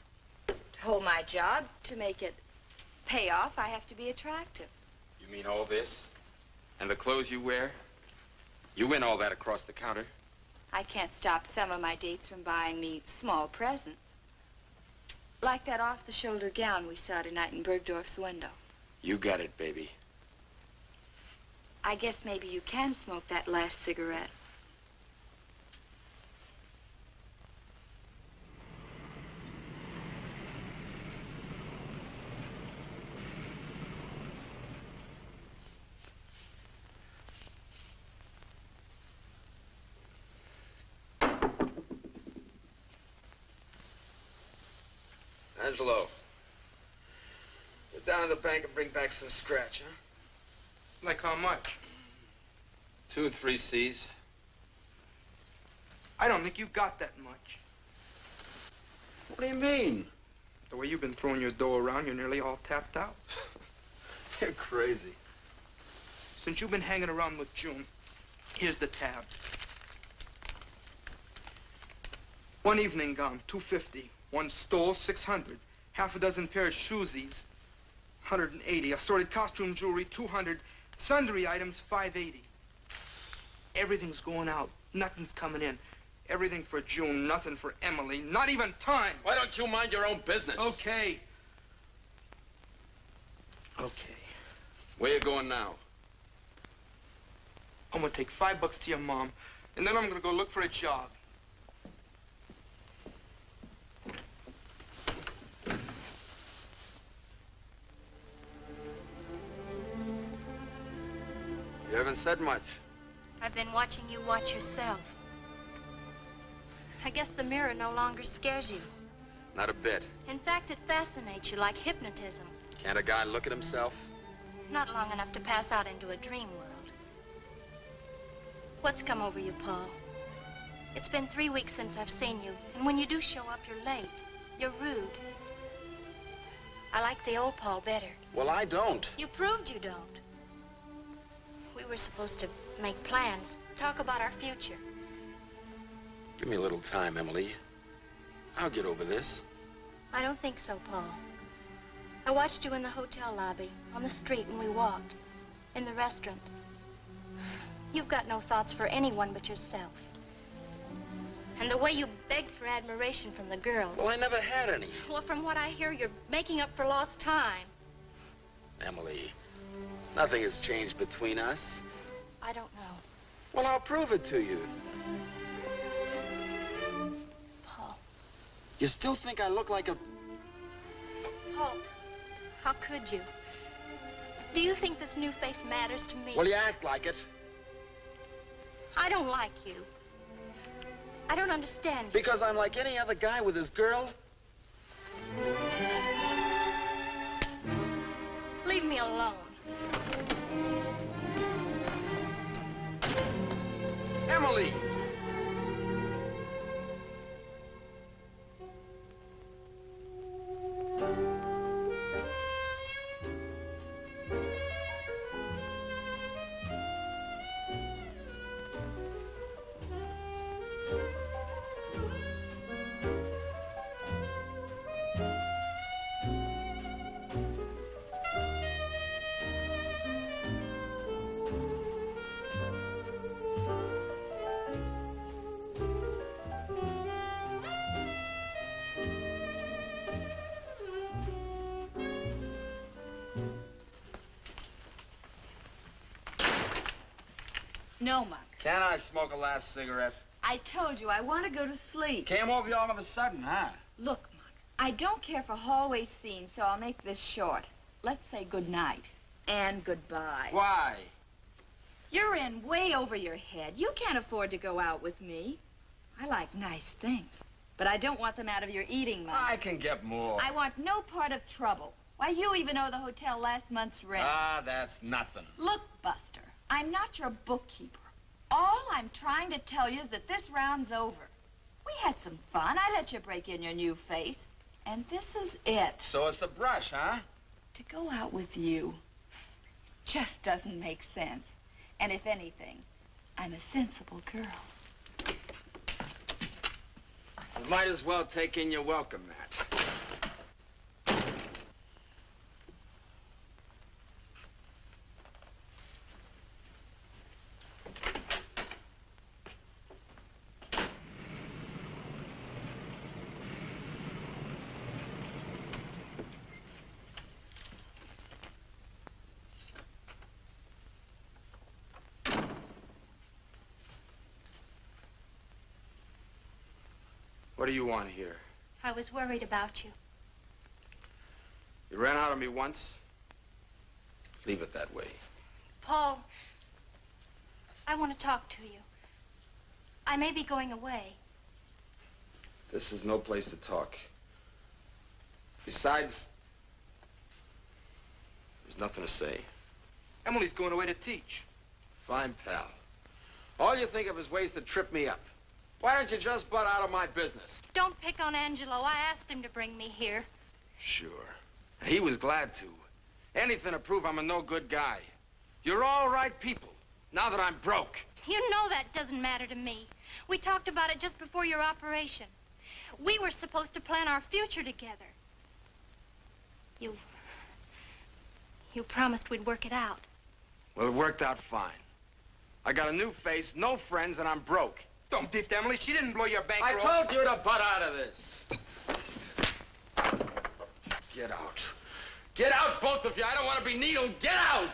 To hold my job, to make it pay off, I have to be attractive. You mean all this? And the clothes you wear? You win all that across the counter? I can't stop some of my dates from buying me small presents. Like that off-the-shoulder gown we saw tonight in Bergdorf's window. You got it, baby. I guess maybe you can smoke that last cigarette. Angelo, go down to the bank and bring back some scratch, huh? Like how much? 2 or 3 C's. I don't think you got that much. What do you mean? The way you've been throwing your dough around, you're nearly all tapped out. You're crazy. Since you've been hanging around with June, here's the tab. One evening gown, $250. One stole, $600. Half a dozen pair of shoesies, $180. Assorted costume jewelry, $200. Sundry items, $580. Everything's going out. Nothing's coming in. Everything for June, nothing for Emily, not even time. Why don't you mind your own business? Okay. Okay. Where you going now? I'm gonna take $5 to your mom, and then I'm gonna go look for a job. You haven't said much. I've been watching you watch yourself. I guess the mirror no longer scares you. Not a bit. In fact, it fascinates you like hypnotism. Can't a guy look at himself? Not long enough to pass out into a dream world. What's come over you, Paul? It's been 3 weeks since I've seen you, and when you do show up, you're late. You're rude. I like the old Paul better. Well, I don't. You proved you don't. We were supposed to make plans, talk about our future. Give me a little time, Emily. I'll get over this. I don't think so, Paul. I watched you in the hotel lobby, on the street when we walked, in the restaurant. You've got no thoughts for anyone but yourself. And the way you begged for admiration from the girls. Well, I never had any. Well, from what I hear, you're making up for lost time. Emily, nothing has changed between us. I don't know. Well, I'll prove it to you. Paul. You still think I look like a... Paul, how could you? Do you think this new face matters to me? Well, you act like it. I don't like you. I don't understand you. Because I'm like any other guy with his girl? Leave me alone. Emily! No, Monk. Can I smoke a last cigarette? I told you I want to go to sleep. Came over you all of a sudden, huh? Look, Monk, I don't care for hallway scenes, so I'll make this short. Let's say good night and goodbye. Why? You're in way over your head. You can't afford to go out with me. I like nice things, but I don't want them out of your eating money. I can get more. I want no part of trouble. Why, you even owe the hotel last month's rent. Ah, that's nothing. Look, Buster, I'm not your bookkeeper. All I'm trying to tell you is that this round's over. We had some fun. I let you break in your new face. And this is it. So it's a brush, huh? To go out with you just doesn't make sense. And if anything, I'm a sensible girl. You might as well take in your welcome mat. What do you want here? I was worried about you. You ran out on me once. Leave it that way. Paul, I want to talk to you. I may be going away. This is no place to talk. Besides, there's nothing to say. Emily's going away to teach. Fine, pal. All you think of is ways to trip me up. Why don't you just butt out of my business? Don't pick on Angelo. I asked him to bring me here. Sure. And he was glad to. Anything to prove I'm a no-good guy. You're all right people, now that I'm broke. You know that doesn't matter to me. We talked about it just before your operation. We were supposed to plan our future together. You promised we'd work it out. Well, it worked out fine. I got a new face, no friends, and I'm broke. Don't beef Emily. She didn't blow your bankroll. I told you to butt out of this. Get out. Get out, both of you. I don't want to be needled. Get out!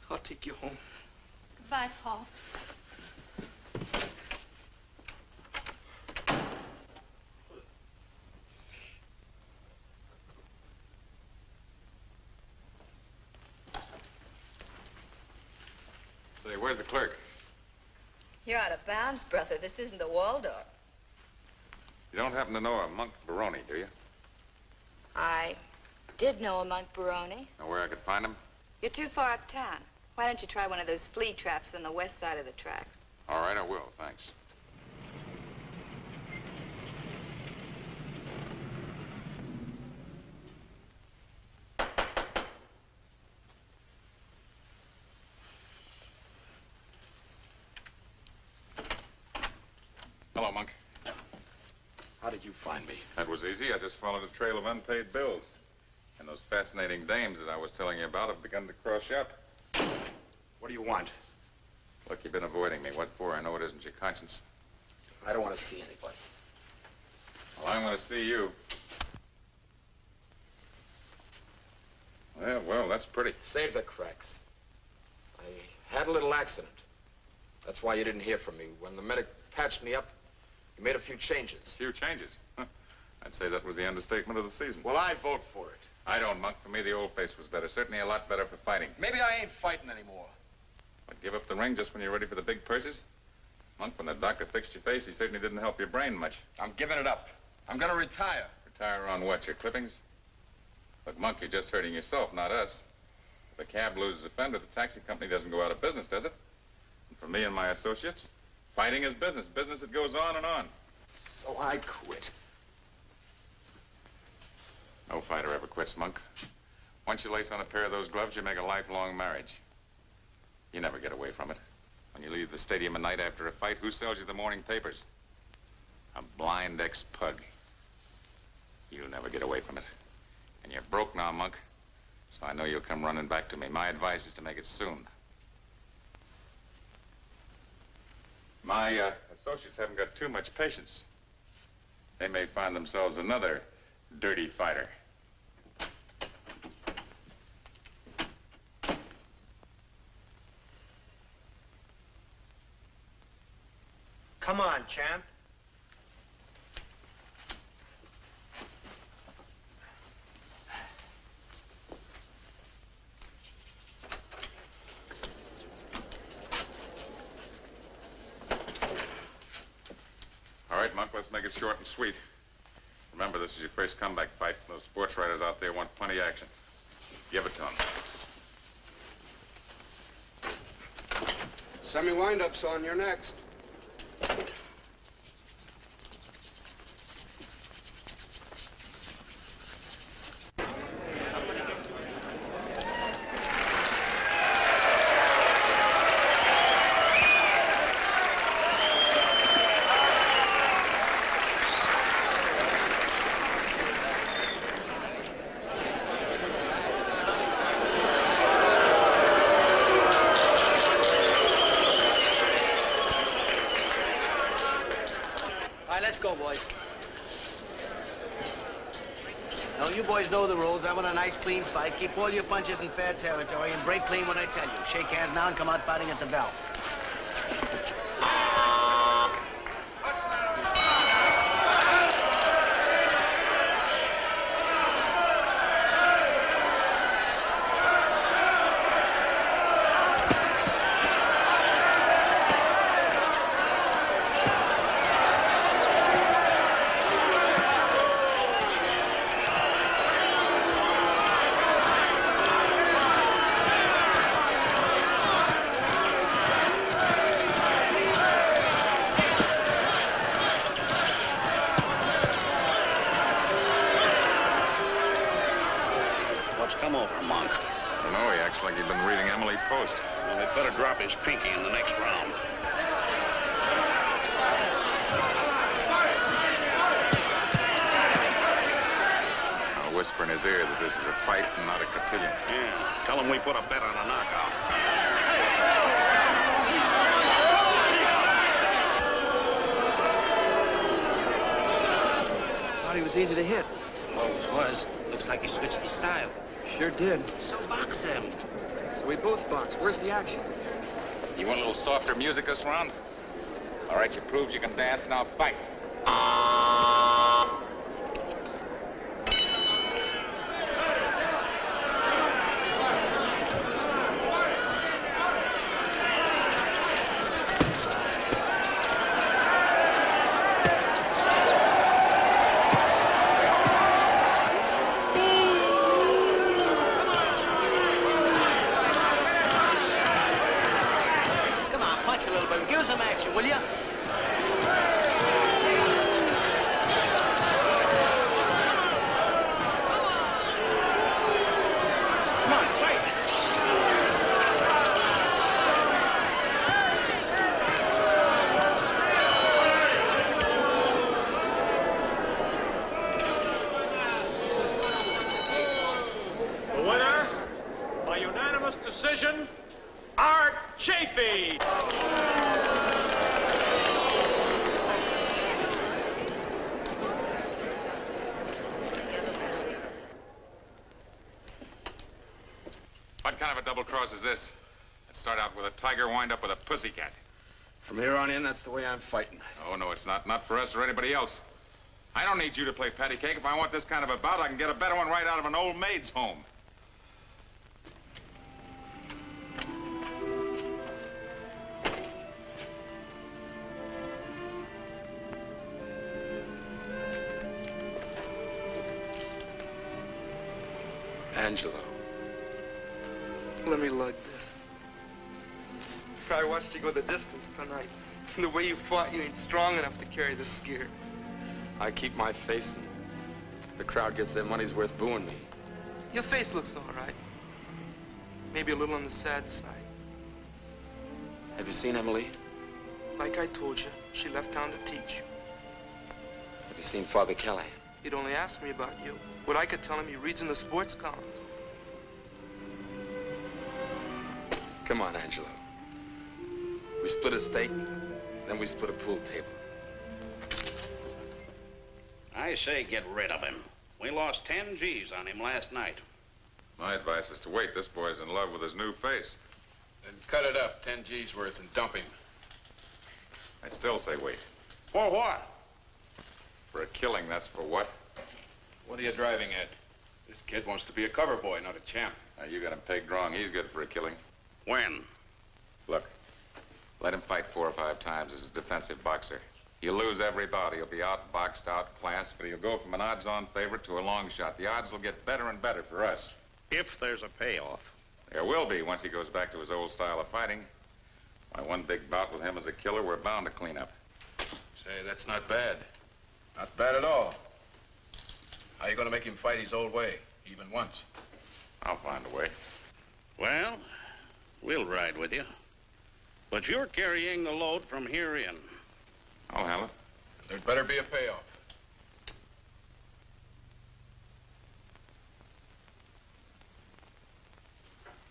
I'll take you home. Goodbye, Paul. Say, where's the clerk? You're out of bounds, brother. This isn't the Waldorf. You don't happen to know a Monk Baroni, do you? I did know a Monk Baroni. Know where I could find him? You're too far uptown. Why don't you try one of those flea traps on the west side of the tracks? All right, I will, thanks. Hello, Monk. How did you find me? That was easy. I just followed a trail of unpaid bills. And those fascinating dames that I was telling you about have begun to cross you up. What do you want? Look, you've been avoiding me. What for? I know it isn't your conscience. I don't want to see anybody. Well, I want to see you. Well, that's pretty. Save the cracks. I had a little accident. That's why you didn't hear from me. When the medic patched me up, he made a few changes. Few changes? Huh. I'd say that was the understatement of the season. Well, I vote for it. I don't, Monk. For me, the old face was better. Certainly a lot better for fighting. Maybe I ain't fighting anymore. But give up the ring just when you're ready for the big purses? Monk, when the doctor fixed your face, he certainly didn't help your brain much. I'm giving it up. I'm gonna retire. Retire on what, your clippings? Look, Monk, you're just hurting yourself, not us. If a cab loses a fender, the taxi company doesn't go out of business, does it? And for me and my associates, fighting is business. Business that goes on and on. So I quit. No fighter ever quits, Monk. Once you lace on a pair of those gloves, you make a lifelong marriage. You never get away from it. When you leave the stadium at night after a fight, who sells you the morning papers? A blind ex-pug. You'll never get away from it. And you're broke now, Monk. So I know you'll come running back to me. My advice is to make it soon. My associates haven't got too much patience. They may find themselves another dirty fighter. Come on, champ. All right, Monk, let's make it short and sweet. Remember, this is your first comeback fight. Those sports writers out there want plenty of action. Give it to them. Semi-wind-up, son. You're next. Know the rules. I want a nice, clean fight. Keep all your punches in fair territory and break clean when I tell you. Shake hands now and come out fighting at the bell. His pinky in the next round. I'll whisper in his ear that this is a fight and not a cotillion. Yeah, tell him we put a bet on a knockout. thought he was easy to hit. Always was. Looks like he switched his style. Sure did. So box him. So we both box. Where's the action? You want a little softer music this round? All right, you proved you can dance, now fight. Come on, punch a little bit. Give us some action, will you? Come on, fight. The winner, by unanimous decision, Art Chafee. What kind of a double cross is this? Let's start out with a tiger, wind up with a pussycat. From here on in, that's the way I'm fighting. Oh, no, it's not. Not for us or anybody else. I don't need you to play patty cake. If I want this kind of a bout, I can get a better one right out of an old maid's home. Angelo. Let me lug this. I watched you go the distance tonight. The way you fought, you ain't strong enough to carry this gear. I keep my face and the crowd gets their money's worth booing me. Your face looks all right. Maybe a little on the sad side. Have you seen Emily? Like I told you, she left town to teach. Have you seen Father Callahan? He'd only ask me about you. What I could tell him, he reads in the sports column. Come on, Angelo. We split a steak, then we split a pool table. I say get rid of him. We lost 10 G's on him last night. My advice is to wait. This boy's in love with his new face. Then cut it up, 10 G's worth, and dump him. I still say wait. For what? For a killing, that's for what? What are you driving at? This kid wants to be a cover boy, not a champ. Now, you got him pegged wrong. He's good for a killing. When? Look, let him fight 4 or 5 times as a defensive boxer. He'll lose every bout. He'll be outboxed, outclassed, but he'll go from an odds-on favorite to a long shot. The odds will get better and better for us. If there's a payoff. There will be once he goes back to his old style of fighting. My one big bout with him as a killer, we're bound to clean up. Say, that's not bad. Not bad at all. How you gonna make him fight his old way, even once? I'll find a way. Well, we'll ride with you. But you're carrying the load from here in. I'll handle it. There'd better be a payoff.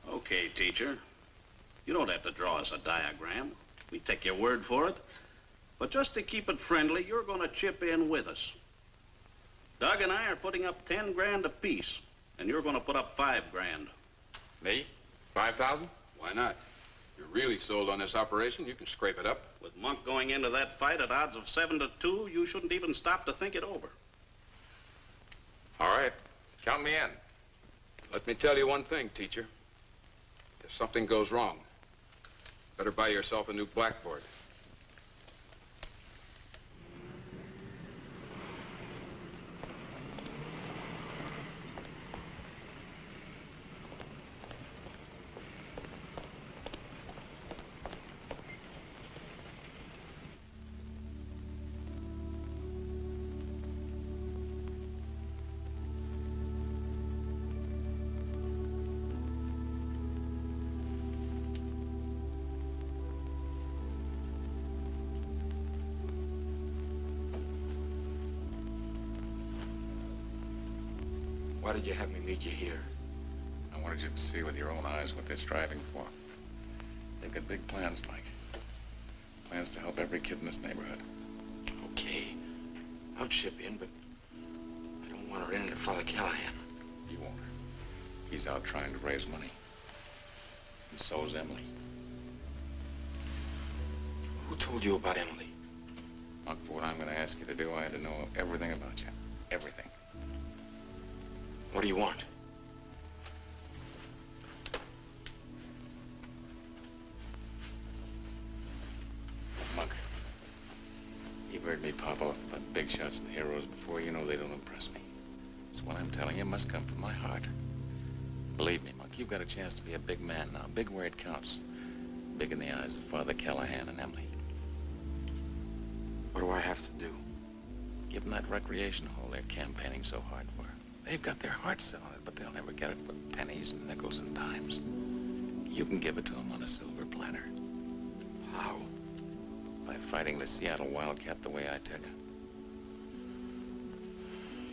Okay, teacher. You don't have to draw us a diagram. We take your word for it. But just to keep it friendly, you're going to chip in with us. Doug and I are putting up 10 grand apiece, and you're going to put up 5 grand. Me? 5,000? Why not? If you're really sold on this operation, you can scrape it up. With Monk going into that fight at odds of 7 to 2, you shouldn't even stop to think it over. All right. Count me in. Let me tell you one thing, teacher. If something goes wrong, better buy yourself a new blackboard. Why did you have me meet you here? I wanted you to see with your own eyes what they're striving for. They've got big plans, Mike. Plans to help every kid in this neighborhood. Okay. I'll chip in, but Father Callahan? He won't. He's out trying to raise money. And so's Emily. Who told you about Emily? Monk, for what I'm going to ask you to do, I had to know everything about you. Everything. What do you want? Monk, you've heard me pop off about big shots and heroes before. You know they don't impress me. So what I'm telling you must come from my heart. Believe me, Monk, you've got a chance to be a big man now. Big where it counts. Big in the eyes of Father Callahan and Emily. What do I have to do? Give them that recreation hole they're campaigning so hard for. They've got their hearts set on it, but they'll never get it for pennies and nickels and dimes. You can give it to them on a silver platter. How? By fighting the Seattle Wildcat the way I tell you.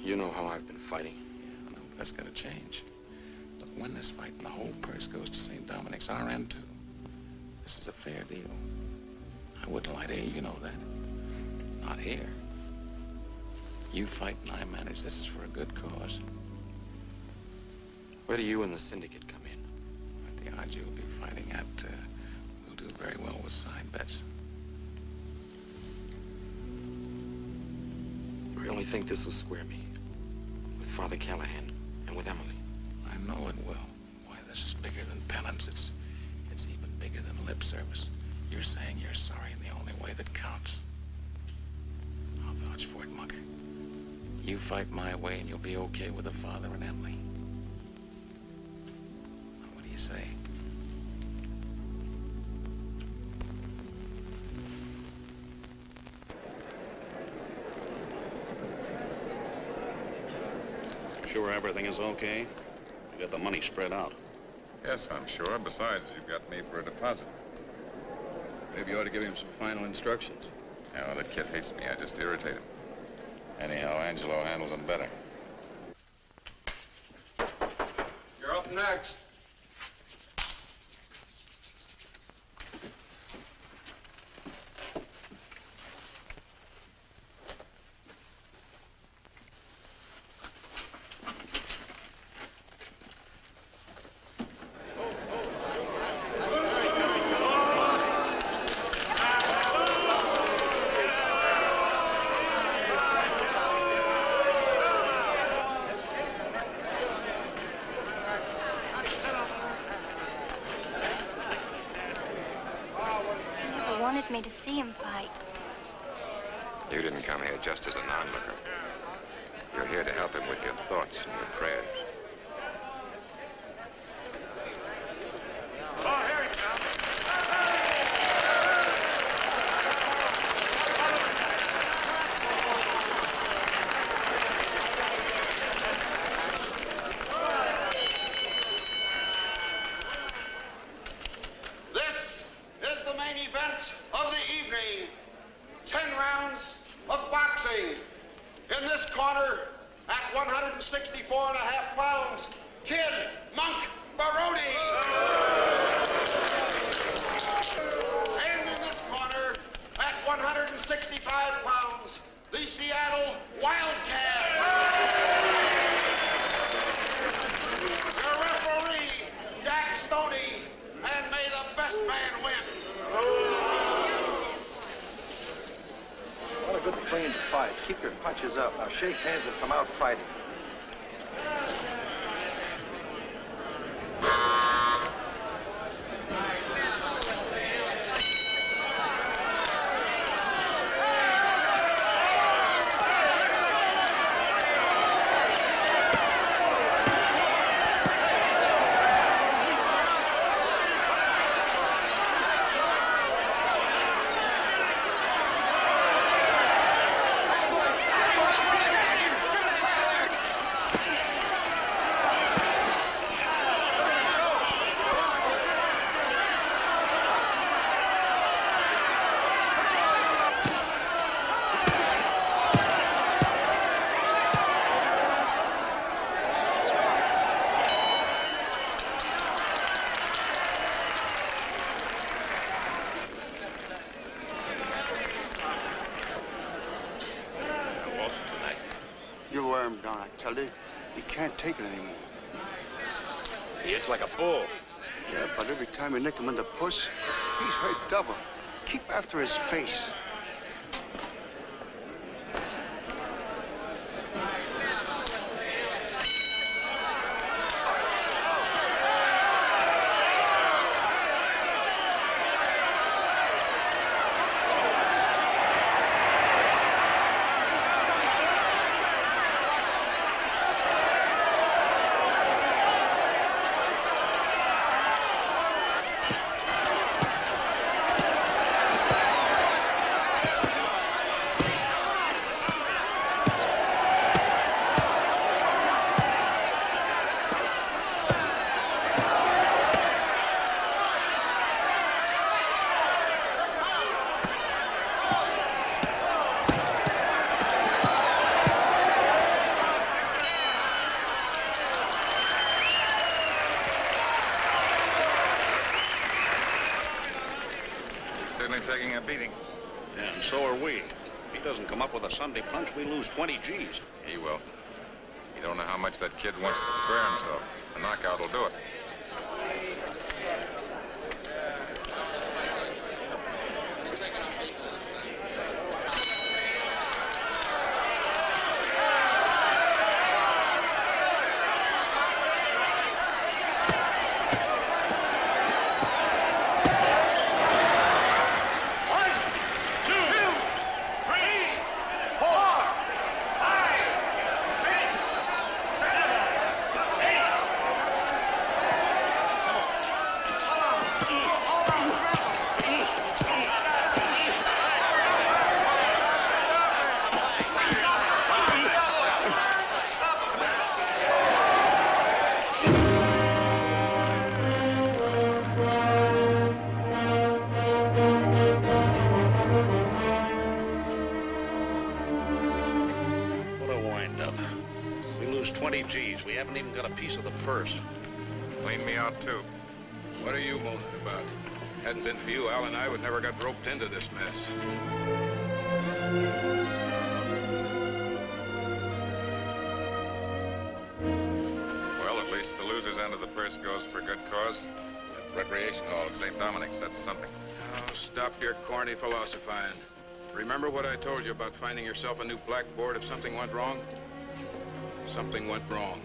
You know how I've been fighting. Yeah, I know, but that's gonna change. Look, win this fight and the whole purse goes to St. Dominic's, our end too. This is a fair deal. I wouldn't lie to you, you know that. Not here. You fight and I manage. This is for a good cause. Where do you and the syndicate come in? At the odds you'll be fighting at, we'll do very well with side bets. I really think this will square me. With Father Callahan and with Emily. I know it will. Why, this is bigger than penance. It's even bigger than lip service. You're saying you're sorry in the only way that counts. I'll vouch for it, Monk. You fight my way and you'll be okay with the father and Emily. Now, what do you say? Sure everything is okay? You got the money spread out. Yes, I'm sure. Besides, you've got me for a deposit. Maybe you ought to give him some final instructions. No, that kid hates me. I just irritate him. Anyhow, Angelo handles him better. You're up next. Me to see him fight. You didn't come here just as a non-looker. You're here to help him with your thoughts and your prayers. This is the main event of the evening. 10 rounds of boxing. In this corner, at 164 and a half pounds, Kid Monk Baroni. And in this corner, at 165 pounds, the Seattle Wildcat. Your referee, Jack Stoney, and may the best man win. What a good clean fight. Keep your punches up. Now shake hands and come out fighting. You'll wear him down, I tell you. He can't take it anymore. He hits like a bull. Yeah, but every time you nick him in the puss, he's hurt double. Keep after his face. Taking a beating. Yeah, and so are we. If he doesn't come up with a Sunday punch, we lose 20 G's. He will. You don't know how much that kid wants to square himself. A knockout will do it. Clean me out, too. What are you moaning about? Hadn't been for you, Al and I would never got roped into this mess. Well, at least the loser's end of the purse goes for a good cause. At the recreation hall at St. Dominic's, that's something. Oh, stop your corny philosophizing. Remember what I told you about finding yourself a new blackboard if something went wrong? Something went wrong.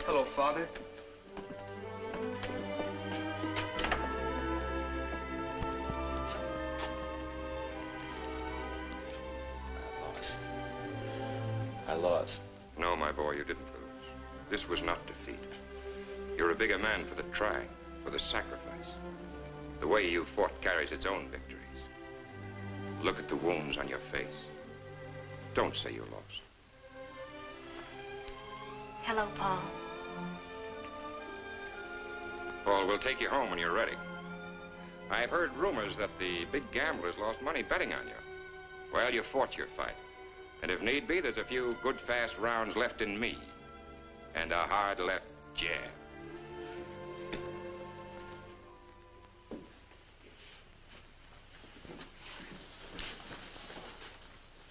Hello, Father. I lost. No, my boy, you didn't lose. This was not defeat. You're a bigger man for the trying, for the sacrifice. The way you fought carries its own victories. Look at the wounds on your face. Don't say you lost. Hello, Paul. Paul, we'll take you home when you're ready. I've heard rumors that the big gamblers lost money betting on you. Well, you fought your fight. And if need be, there's a few good, fast rounds left in me. And a hard left jab.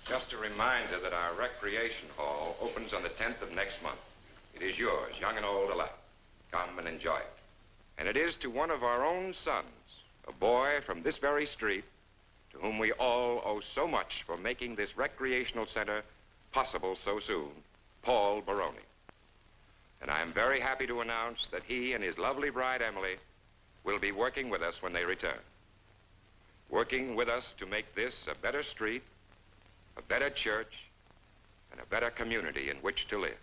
Just a reminder that our recreation hall opens on the 10th of next month. It is yours, young and old alike. Come and enjoy it. And it is to one of our own sons, a boy from this very street, to whom we all owe so much for making this recreational center possible so soon, Paul Baroni. And I am very happy to announce that he and his lovely bride, Emily, will be working with us when they return. Working with us to make this a better street, a better church, and a better community in which to live.